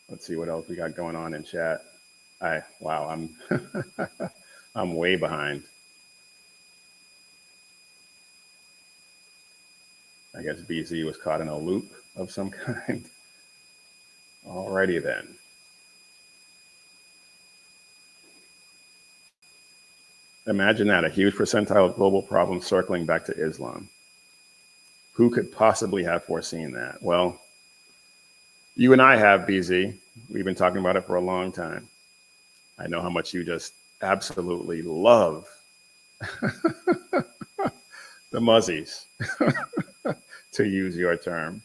Let's see what else we got going on in chat. Wow, I'm I'm way behind. I guess BZ was caught in a loop of some kind. Alrighty then. Imagine that, a huge percentile of global problems circling back to Islam. Who could possibly have foreseen that? Well, you and I have, BZ. We've been talking about it for a long time. I know how much you just absolutely love the muzzies, to use your term.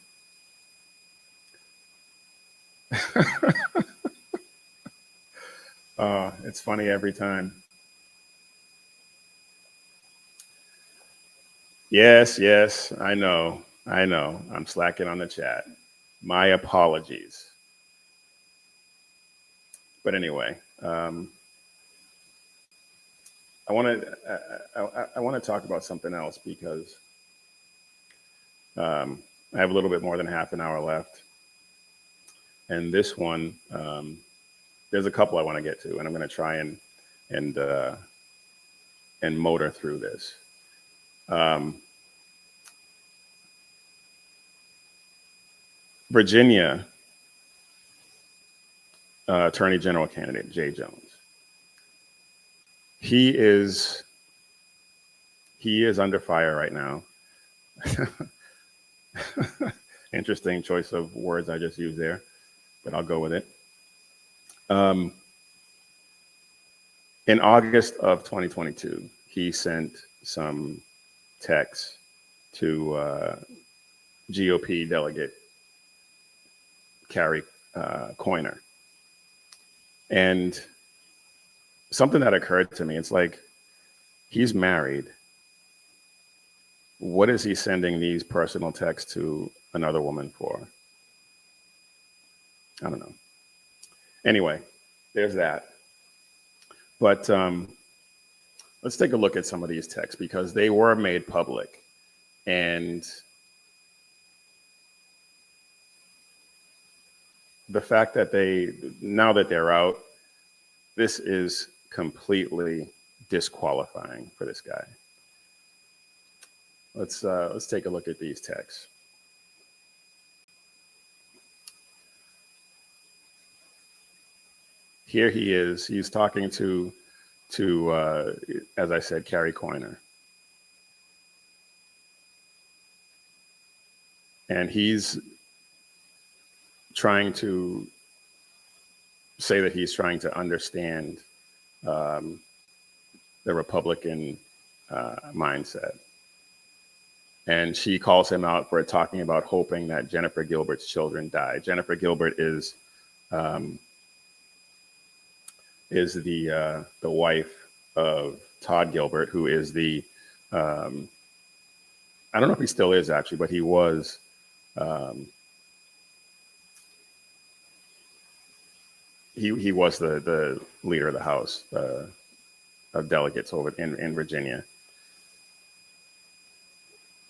It's funny every time. Yes, I know. I'm slacking on the chat. My apologies. But anyway, I want to talk about something else because I have a little bit more than half an hour left, and this one, there's a couple I want to get to, and I'm going to try and motor through this. Virginia Attorney General candidate Jay Jones. He is under fire right now. Interesting choice of words I just used there, but I'll go with it. In August of 2022, he sent some texts to GOP delegate Carrie Coiner. And something that occurred to me, it's like, he's married. What is he sending these personal texts to another woman for? I don't know. Anyway, there's that. But let's take a look at some of these texts because they were made public. And the fact that now that they're out, this is completely disqualifying for this guy. Let's take a look at these texts. Here he is. He's talking to as I said, Carrie Coiner. And he's trying to say that he's trying to understand the Republican mindset. And she calls him out for talking about hoping that Jennifer Gilbert's children die. Jennifer Gilbert is the wife of Todd Gilbert, who is the I don't know if he still is actually, but he was he was the leader of the House of Delegates over in Virginia.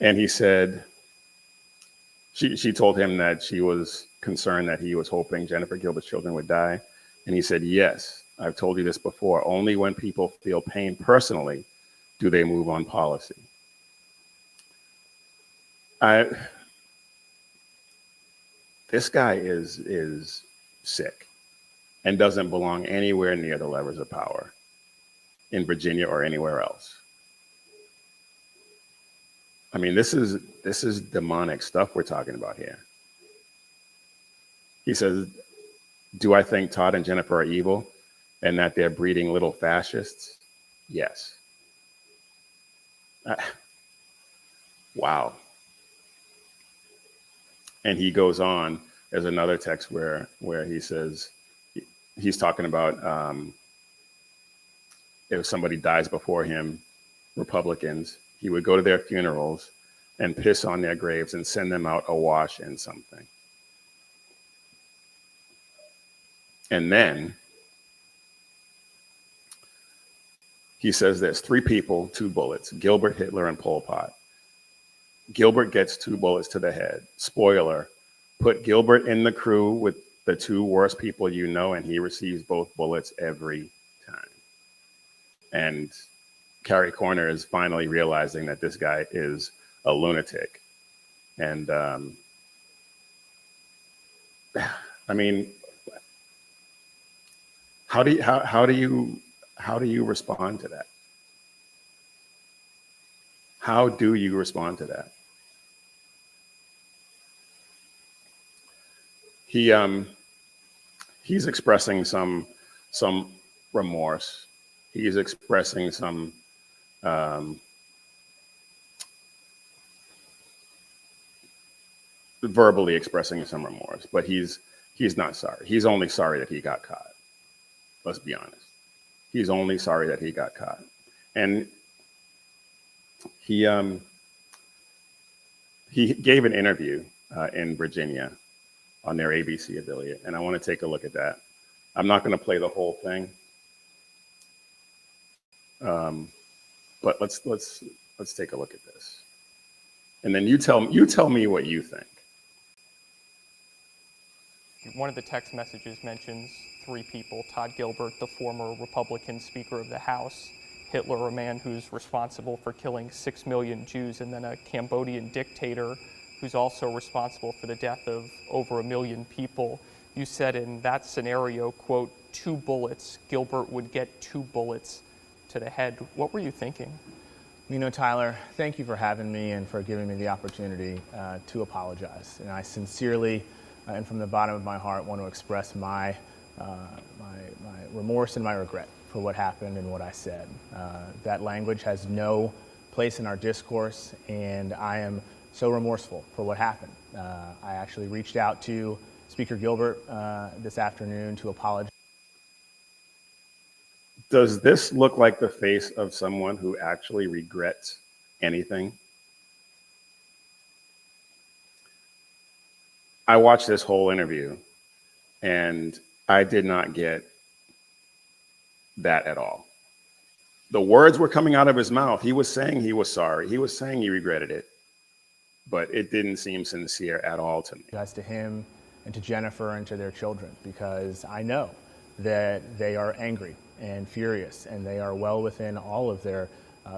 And he said, she told him that she was concerned that he was hoping Jennifer Gilbert's children would die. And he said, yes, I've told you this before. Only when people feel pain personally do they move on policy. This guy is sick and doesn't belong anywhere near the levers of power in Virginia or anywhere else. I mean, this is demonic stuff we're talking about here. He says, do I think Todd and Jennifer are evil and that they're breeding little fascists? Yes. Wow. And he goes on. There's another text where he says, he's talking about if somebody dies before him, Republicans, he would go to their funerals and piss on their graves and send them out awash in something. And then he says there's 3 people, 2 bullets, Gilbert, Hitler, and Pol Pot. Gilbert gets 2 bullets to the head. Spoiler, put Gilbert in the crew with the 2 worst people you know, and he receives both bullets every time. And Carrie Coiner is finally realizing that this guy is a lunatic. And I mean, how do you respond to that? How do you respond to that? He's expressing some remorse. He's expressing some verbally expressing some remorse, but he's not sorry. He's only sorry that he got caught. Let's be honest. He's only sorry that he got caught. And he gave an interview in Virginia on their ABC affiliate, and I want to take a look at that. I'm not going to play the whole thing, but let's take a look at this, and then you tell me what you think. One of the text messages mentions 3 people: Todd Gilbert, the former Republican Speaker of the House; Hitler, a man who's responsible for killing 6 million Jews; and then a Cambodian dictator who's also responsible for the death of over 1 million people. You said in that scenario, quote, 2 bullets, Gilbert would get 2 bullets to the head. What were you thinking? You know, Tyler, thank you for having me and for giving me the opportunity to apologize. And I sincerely and from the bottom of my heart want to express my remorse and my regret for what happened and what I said. That language has no place in our discourse, and I am so remorseful for what happened. I actually reached out to Speaker Gilbert this afternoon to apologize. Does this look like the face of someone who actually regrets anything? I watched this whole interview and I did not get that at all. The words were coming out of his mouth. He was saying he was sorry. He was saying he regretted it, but it didn't seem sincere at all to me. To him and to Jennifer and to their children, because I know that they are angry and furious, and they are well within all of their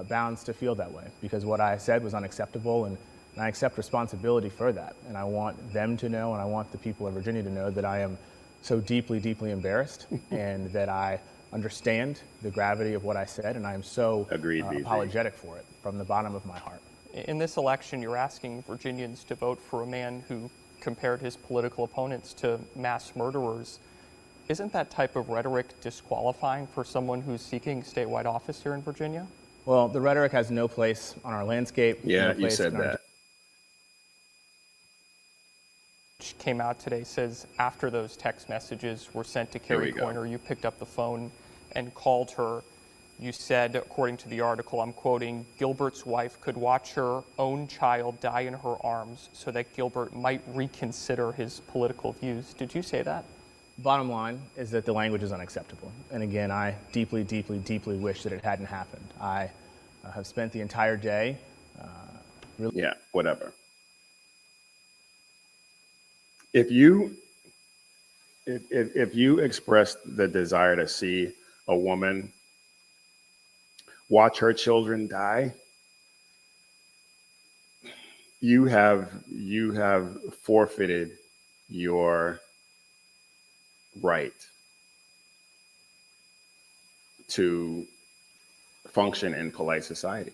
bounds to feel that way, because what I said was unacceptable, and I accept responsibility for that. And I want them to know, and I want the people of Virginia to know that I am so deeply, deeply embarrassed and that I understand the gravity of what I said, and I am so apologetic for it from the bottom of my heart. In this election, you're asking Virginians to vote for a man who compared his political opponents to mass murderers. Isn't that type of rhetoric disqualifying for someone who's seeking statewide office here in Virginia? Well, the rhetoric has no place on our landscape. Yeah, you said that. Came out today, says after those text messages were sent to Carrie Coyner, you picked up the phone and called her. You said, according to the article, I'm quoting, Gilbert's wife could watch her own child die in her arms so that Gilbert might reconsider his political views. Did you say that? Bottom line is that the language is unacceptable. And again, I deeply, deeply, deeply wish that it hadn't happened. I have spent the entire day really... Yeah, whatever. If you expressed the desire to see a woman watch her children die, you have forfeited your right to function in polite society.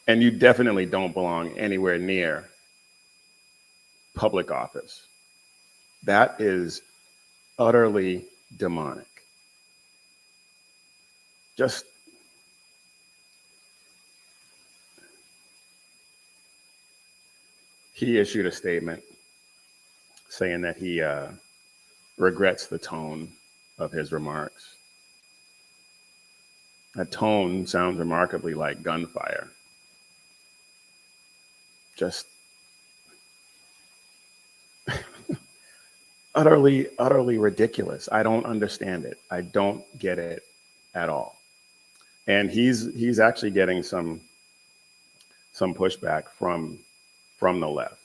And you definitely don't belong anywhere near public office. That is utterly demonic. He issued a statement saying that he regrets the tone of his remarks. That tone sounds remarkably like gunfire. Just utterly ridiculous. I don't understand it. I don't get it at all. And he's actually getting some pushback from the left.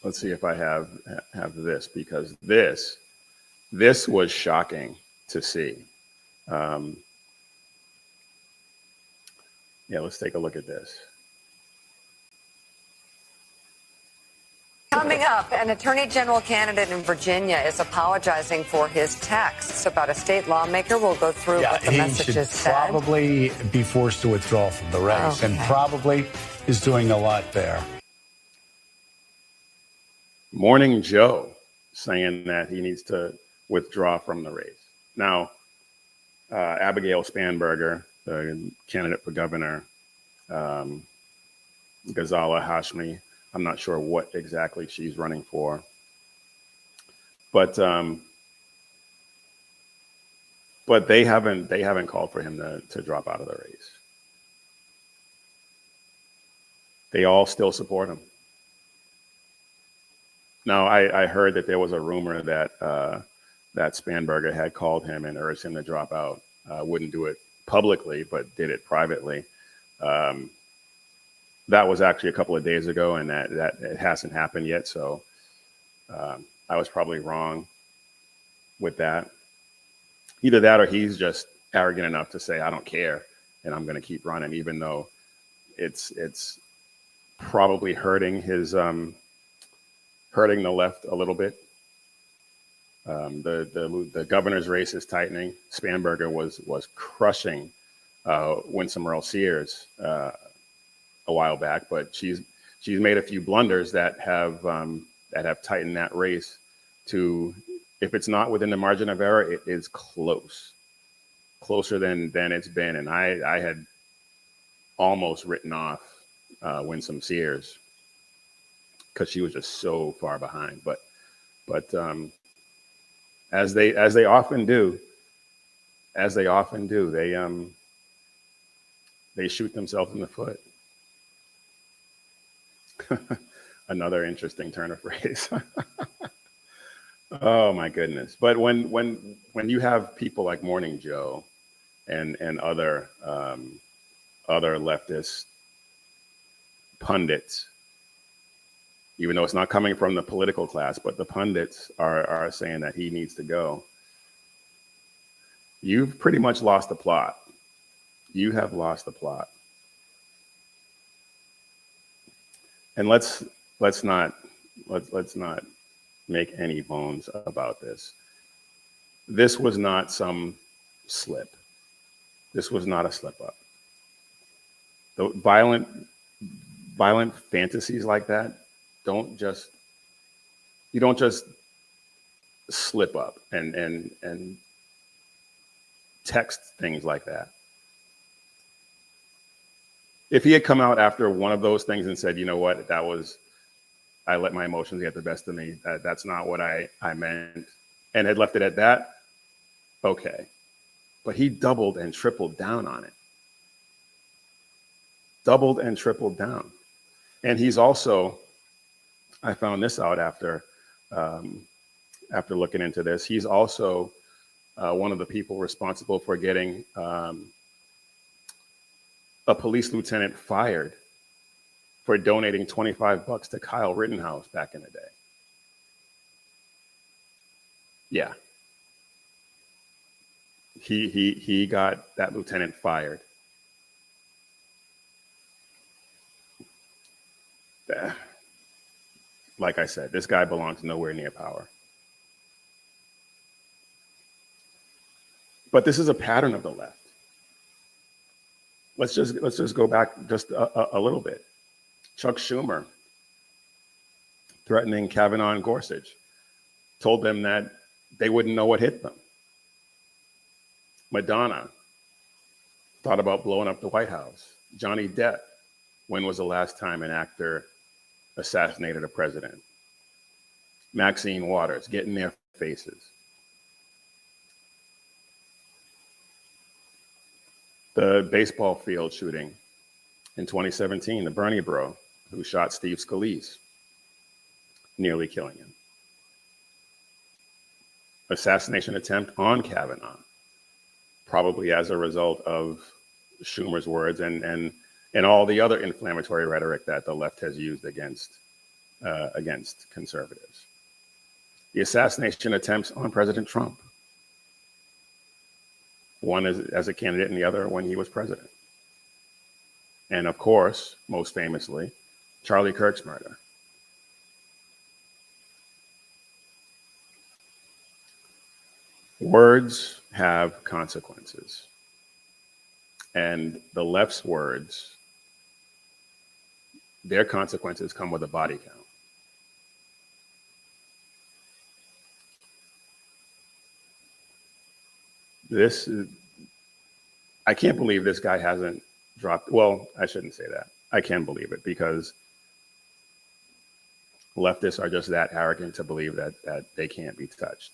Let's see if I have this, because this was shocking to see. Yeah, let's take a look at this. Coming up, an attorney general candidate in Virginia is apologizing for his texts about a state lawmaker. We'll go through what the messages said. He should probably be forced to withdraw from the race, and probably is doing a lot there. Morning Joe saying that he needs to withdraw from the race. Now, Abigail Spanberger, the candidate for governor, Ghazala Hashmi, I'm not sure what exactly she's running for, but they haven't called for him to drop out of the race. They all still support him. Now, I heard that there was a rumor that that Spanberger had called him and urged him to drop out. Wouldn't do it publicly, but did it privately. That was actually a couple of days ago, and that it hasn't happened yet. So I was probably wrong with that. Either that, or he's just arrogant enough to say, "I don't care, and I'm going to keep running," even though it's probably hurting his hurting the left a little bit. The governor's race is tightening. Spanberger was crushing Winsome Earl Sears a while back, but she's made a few blunders that have tightened that race to, if it's not within the margin of error, it is closer than it's been. And I had almost written off Winsome Sears because she was just so far behind. But as they often do, they shoot themselves in the foot. Another interesting turn of phrase. Oh my goodness! But when you have people like Morning Joe and other leftist pundits, even though it's not coming from the political class, but the pundits are saying that he needs to go, you've pretty much lost the plot. You have lost the plot. And let's not make any bones about this. This was not some slip. This was not a slip up. The violent fantasies like that you don't just slip up and text things like that. If he had come out after one of those things and said, you know what, I let my emotions get the best of me, that's not what I meant, and had left it at that, okay. But he doubled and tripled down on it. Doubled and tripled down. And he's also, I found this out after looking into this, he's also one of the people responsible for getting a police lieutenant fired for donating $25 to Kyle Rittenhouse back in the day. Yeah. He got that lieutenant fired. Like I said, this guy belongs nowhere near power. But this is a pattern of the left. Let's just go back just a little bit. Chuck Schumer threatening Kavanaugh and Gorsuch, told them that they wouldn't know what hit them. Madonna thought about blowing up the White House. Johnny Depp, when was the last time an actor assassinated a president? Maxine Waters, get in their faces. The baseball field shooting in 2017, the Bernie bro who shot Steve Scalise, nearly killing him. Assassination attempt on Kavanaugh, probably as a result of Schumer's words and all the other inflammatory rhetoric that the left has used against conservatives. The assassination attempts on President Trump, one as a candidate and the other when he was president. And of course, most famously, Charlie Kirk's murder. Words have consequences. And the left's words, their consequences come with a body count. I can't believe this guy hasn't dropped. Well, I shouldn't say that. I can believe it because leftists are just that arrogant to believe that they can't be touched.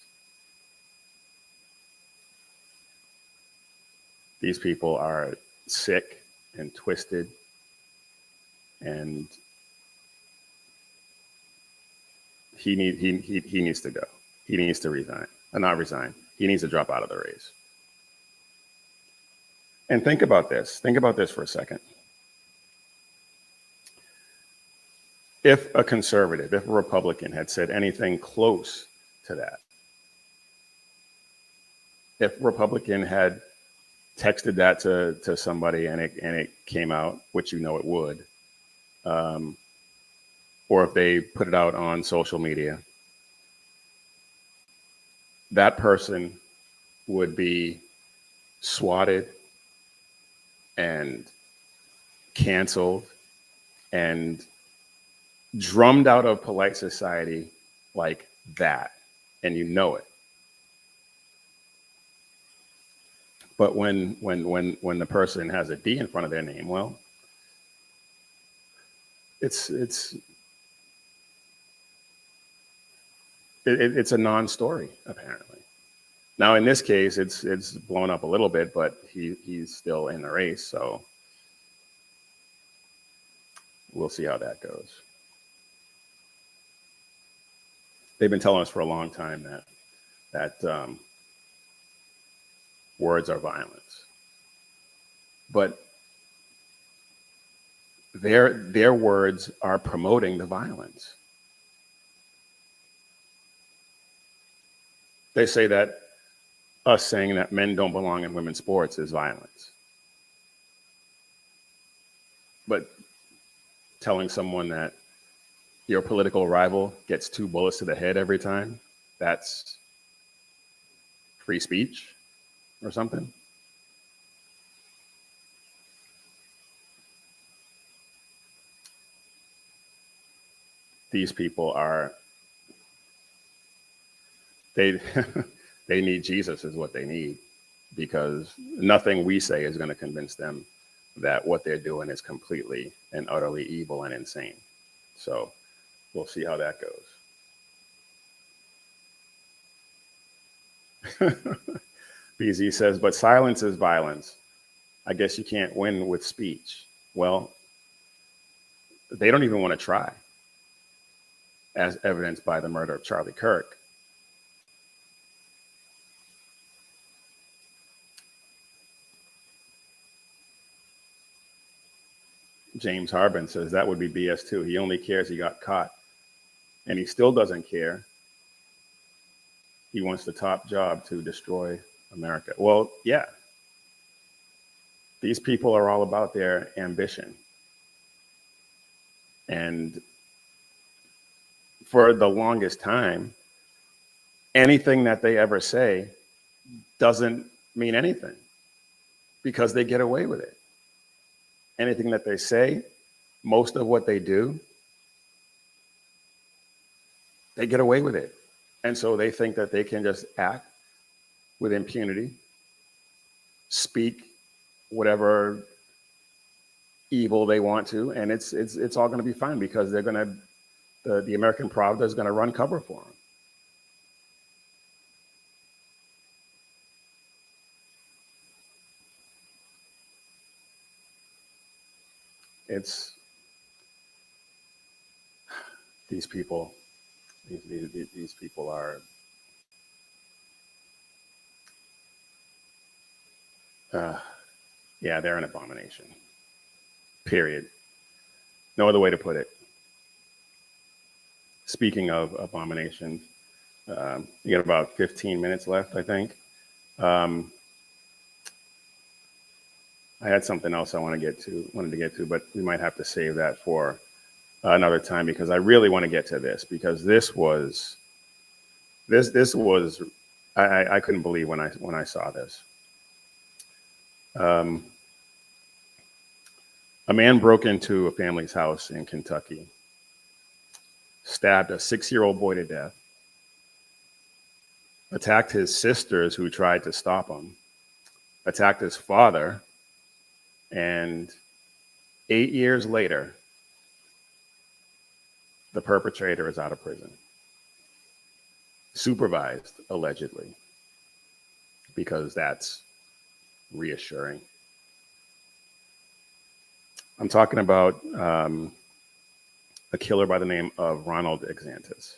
These people are sick and twisted, and he needs to go. He needs to resign. Not resign. He needs to drop out of the race. And think about this. Think about this for a second. If a conservative, if a Republican had said anything close to that, if Republican had texted that to somebody and it came out, which you know it would, or if they put it out on social media, that person would be swatted and canceled and drummed out of polite society like that, and you know it. But when the person has a D in front of their name, well, it's a non-story, apparently. Now, in this case, it's blown up a little bit, but he's still in the race, so we'll see how that goes. They've been telling us for a long time that words are violence, but their words are promoting the violence. They say that us saying that men don't belong in women's sports is violence. But telling someone that your political rival gets 2 bullets to the head every time, that's free speech or something. These people are, they need Jesus is what they need, because nothing we say is going to convince them that what they're doing is completely and utterly evil and insane. So we'll see how that goes. BZ says, but silence is violence. I guess you can't win with speech. Well, they don't even want to try, as evidenced by the murder of Charlie Kirk. James Harbin says that would be BS too. He only cares he got caught, and he still doesn't care. He wants the top job to destroy America. Well, yeah. These people are all about their ambition. And for the longest time, anything that they ever say doesn't mean anything because they get away with it. Anything that they say, most of what they do, they get away with it. And so they think that they can just act with impunity, speak whatever evil they want to, and it's all going to be fine because they're going to, the American Pravda is going to run cover for them. It's these people. These people are yeah, they're an abomination. Period. No other way to put it. Speaking of abominations, you got about 15 minutes left, I think. I had something else I wanted to get to, but we might have to save that for another time because I really want to get to this because this was I couldn't believe when I saw this. A man broke into a family's house in Kentucky, stabbed a 6-year-old boy to death, attacked his sisters who tried to stop him, attacked his father, and 8 years later, the perpetrator is out of prison. Supervised, allegedly, because that's reassuring. I'm talking about a killer by the name of Ronald Exantis.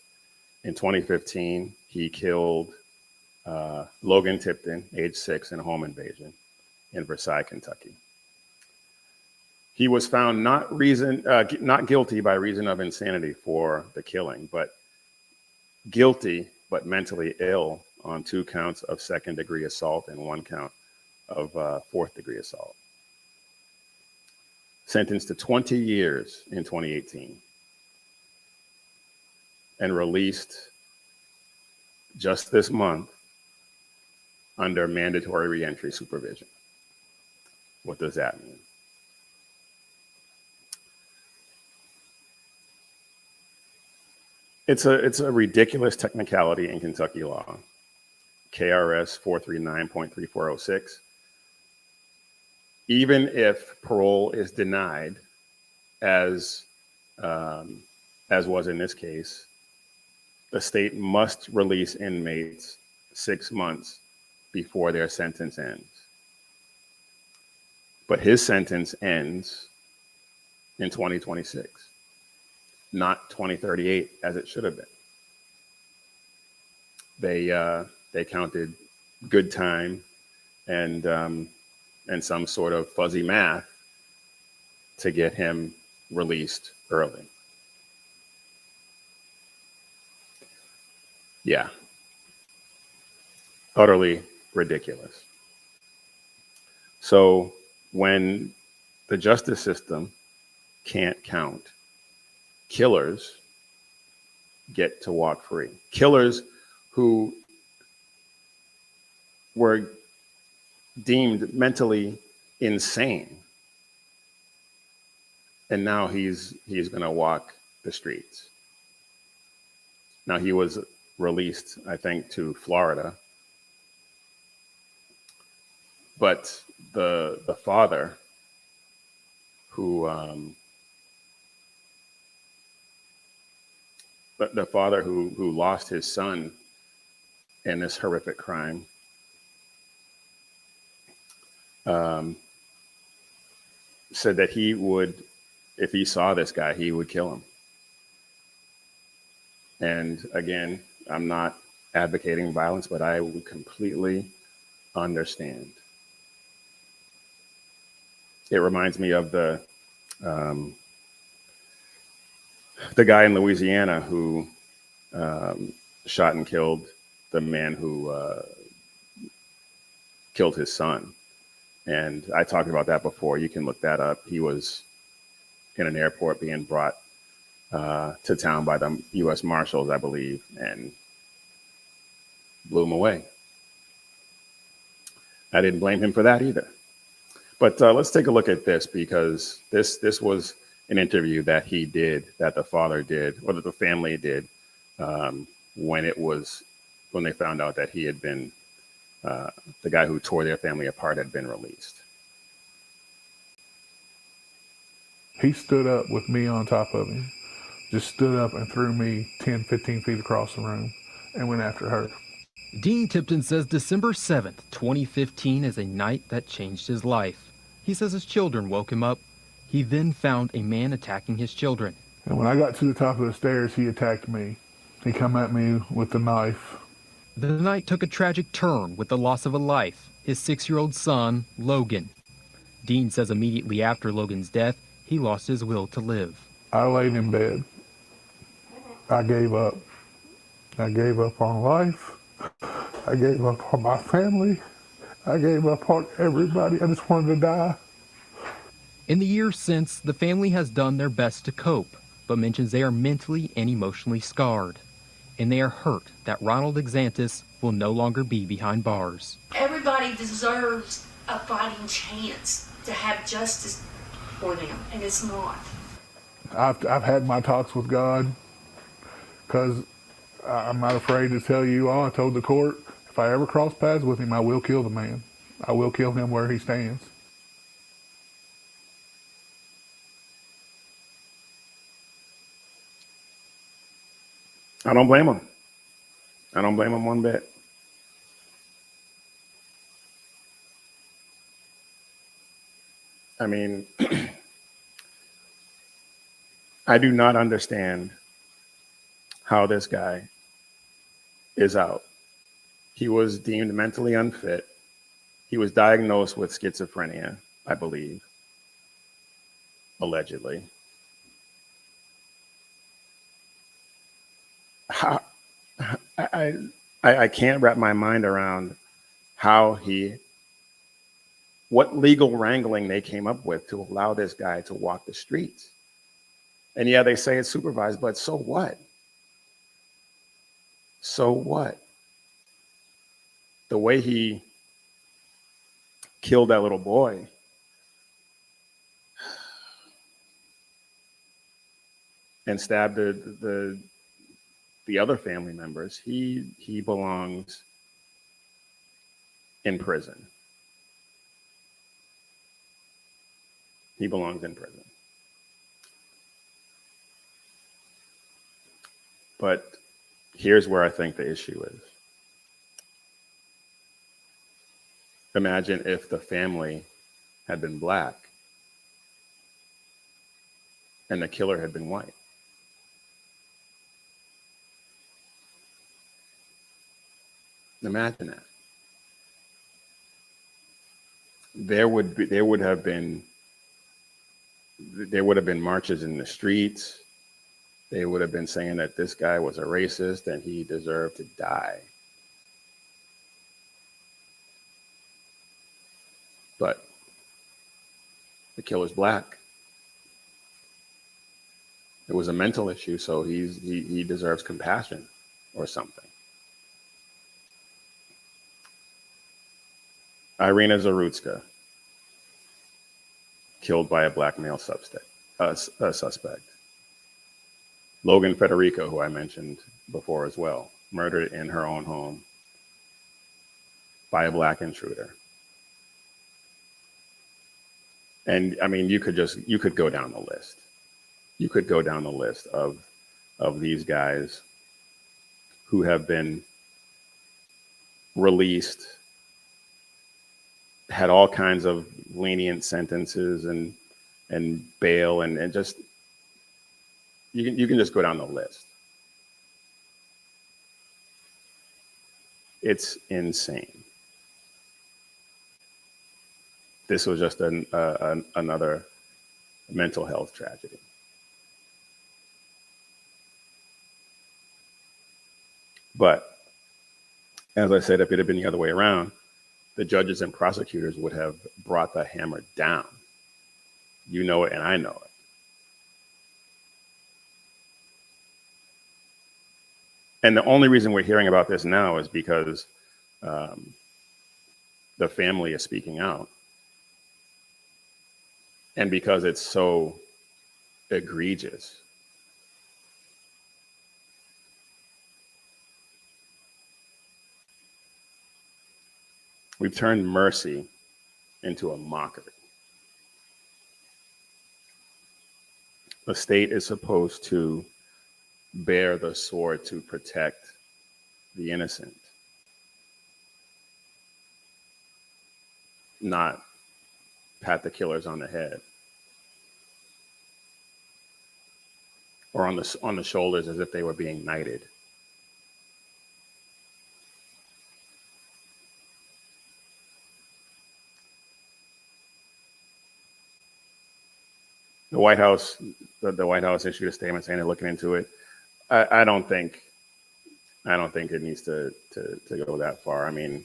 In 2015, he killed Logan Tipton, age 6, in a home invasion in Versailles, Kentucky. He was found not guilty by reason of insanity for the killing, but guilty but mentally ill on 2 counts of second-degree assault and 1 count of fourth-degree assault. Sentenced to 20 years in 2018 and released just this month under mandatory reentry supervision. What does that mean? It's a ridiculous technicality in Kentucky law, KRS 439.3406. Even if parole is denied, as was in this case, the state must release inmates 6 months before their sentence ends. But his sentence ends in 2026, not 2038 as it should have been. They counted good time and some sort of fuzzy math to get him released early. Yeah, utterly ridiculous. So when the justice system can't count, killers get to walk free. Killers who were deemed mentally insane, and now he's going to walk the streets. Now, he was released, I think, to Florida, but the father who lost his son in this horrific crime said that he would, if he saw this guy, he would kill him. And again, I'm not advocating violence, but I would completely understand. It reminds me of the guy in Louisiana who shot and killed the man who killed his son. And I talked about that before. You can look that up. He was in an airport being brought to town by the U.S. Marshals, I believe, and blew him away. I didn't blame him for that either. But let's take a look at this, because this was an interview that he did, that the father did, or that the family did, when they found out that he had been, the guy who tore their family apart had been released. He stood up with me on top of him, just stood up and threw me 10, 15 feet across the room and went after her. Dean Tipton says December 7th, 2015 is a night that changed his life. He says his children woke him up. He then found a man attacking his children. And when I got to the top of the stairs, he attacked me. He come at me with the knife. The night took a tragic turn with the loss of a life, his 6-year-old son, Logan. Dean says immediately after Logan's death, he lost his will to live. I laid in bed. I gave up. I gave up on life. I gave up on my family. I gave up on everybody. I just wanted to die. In the years since, the family has done their best to cope, but mentions they are mentally and emotionally scarred. And they are hurt that Ronald Exantis will no longer be behind bars. Everybody deserves a fighting chance to have justice for them, and it's not. I've had my talks with God, because I'm not afraid to tell you all. I told the court, if I ever cross paths with him, I will kill the man. I will kill him where he stands. I don't blame him. I don't blame him one bit. I mean, I do not understand how this guy is out. He was deemed mentally unfit. He was diagnosed with schizophrenia, I believe, allegedly. How, I can't wrap my mind around what legal wrangling they came up with to allow this guy to walk the streets. And yeah, they say it's supervised, but so what? So what? The way he killed that little boy, and stabbed the other family members, he belongs in prison. He belongs in prison. But here's where I think the issue is. Imagine if the family had been black and the killer had been white. Imagine that. There would have been marches in the streets. They would have been saying that this guy was a racist and he deserved to die. But the killer's black. It was a mental issue, so he deserves compassion or something. Irina Zarutska, killed by a black male suspect. Logan Federico, who I mentioned before as well, murdered in her own home by a black intruder. And I mean, you could go down the list. You could go down the list of these guys who have been released, had all kinds of lenient sentences and bail and just you can just go down the list. It's insane. This was just another mental health tragedy. But as I said, if it had been the other way around, the judges and prosecutors would have brought the hammer down. You know it, and I know it. And the only reason we're hearing about this now is because the family is speaking out. And because it's so egregious. We've turned mercy into a mockery. The state is supposed to bear the sword to protect the innocent, not pat the killers on the head or on the shoulders as if they were being knighted. The White House issued a statement saying they're looking into it. I don't think it needs to go that far. I mean,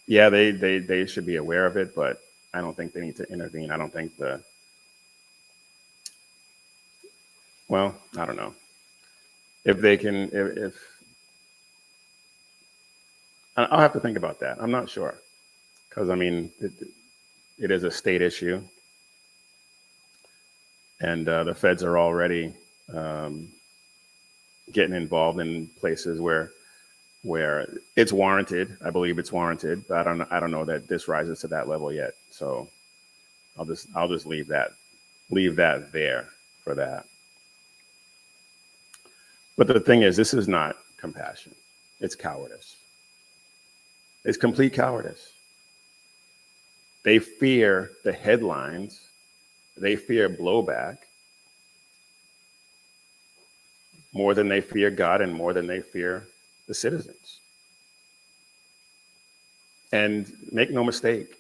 yeah, they should be aware of it, but I don't think they need to intervene. I don't think well, I don't know. If they can, if I'll have to think about that. I'm not sure. Because, I mean, it is a state issue. And the feds are already getting involved in places where it's warranted. I believe it's warranted, but I don't know that this rises to that level yet. So I'll just leave that there for that. But the thing is, this is not compassion. It's cowardice. It's complete cowardice. They fear the headlines. They fear blowback more than they fear God and more than they fear the citizens. And make no mistake,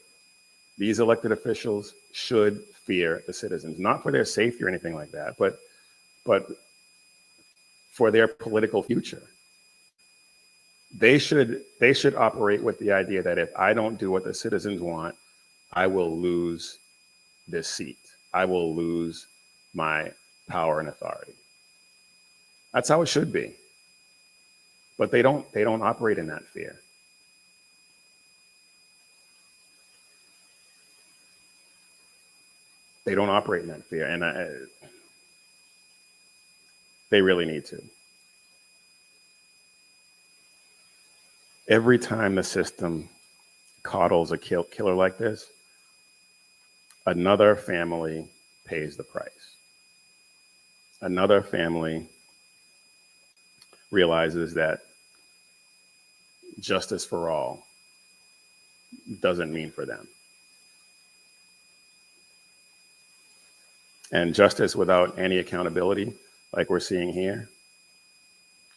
these elected officials should fear the citizens, not for their safety or anything like that, but for their political future. They should operate with the idea that if I don't do what the citizens want, I will lose this seat. I will lose my power and authority. That's how it should be. But they don't operate in that fear. They don't operate in that fear, and they really need to. Every time the system coddles a killer like this, another family pays the price. Another family realizes that justice for all doesn't mean for them. And justice without any accountability, like we're seeing here,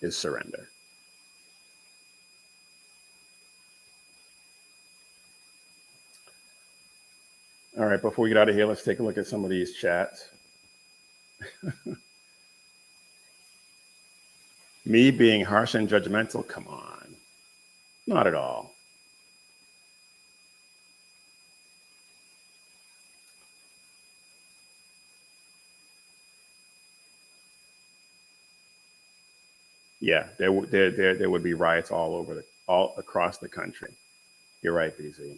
is surrender. All right, before we get out of here, let's take a look at some of these chats. Me being harsh and judgmental, come on. Not at all. Yeah, there would be riots all across the country. You're right, BZ.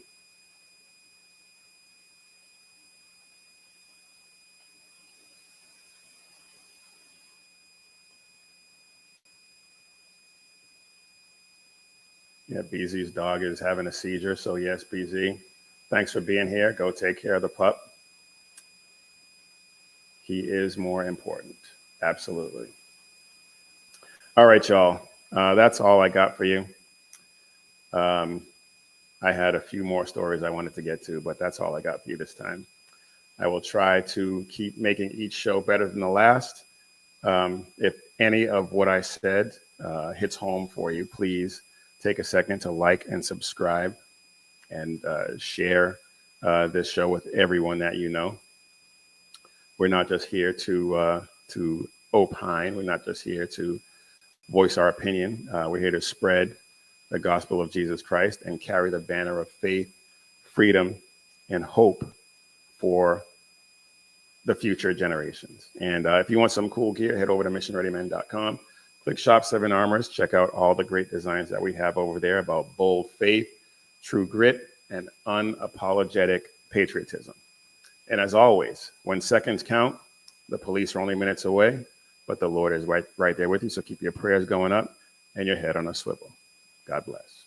Yeah, BZ's dog is having a seizure. So yes, BZ, thanks for being here. Go take care of the pup. He is more important. Absolutely. All right, y'all. That's all I got for you. I had a few more stories I wanted to get to, but that's all I got for you this time. I will try to keep making each show better than the last. If any of what I said hits home for you, please take a second to like and subscribe and share this show with everyone that you know. We're not just here to opine. We're not just here to voice our opinion. We're here to spread the gospel of Jesus Christ and carry the banner of faith, freedom, and hope for the future generations. And if you want some cool gear, head over to missionreadymen.com. Click Shop 7 Armors. Check out all the great designs that we have over there about bold faith, true grit, and unapologetic patriotism. And as always, when seconds count, the police are only minutes away, but the Lord is right there with you. So keep your prayers going up and your head on a swivel. God bless.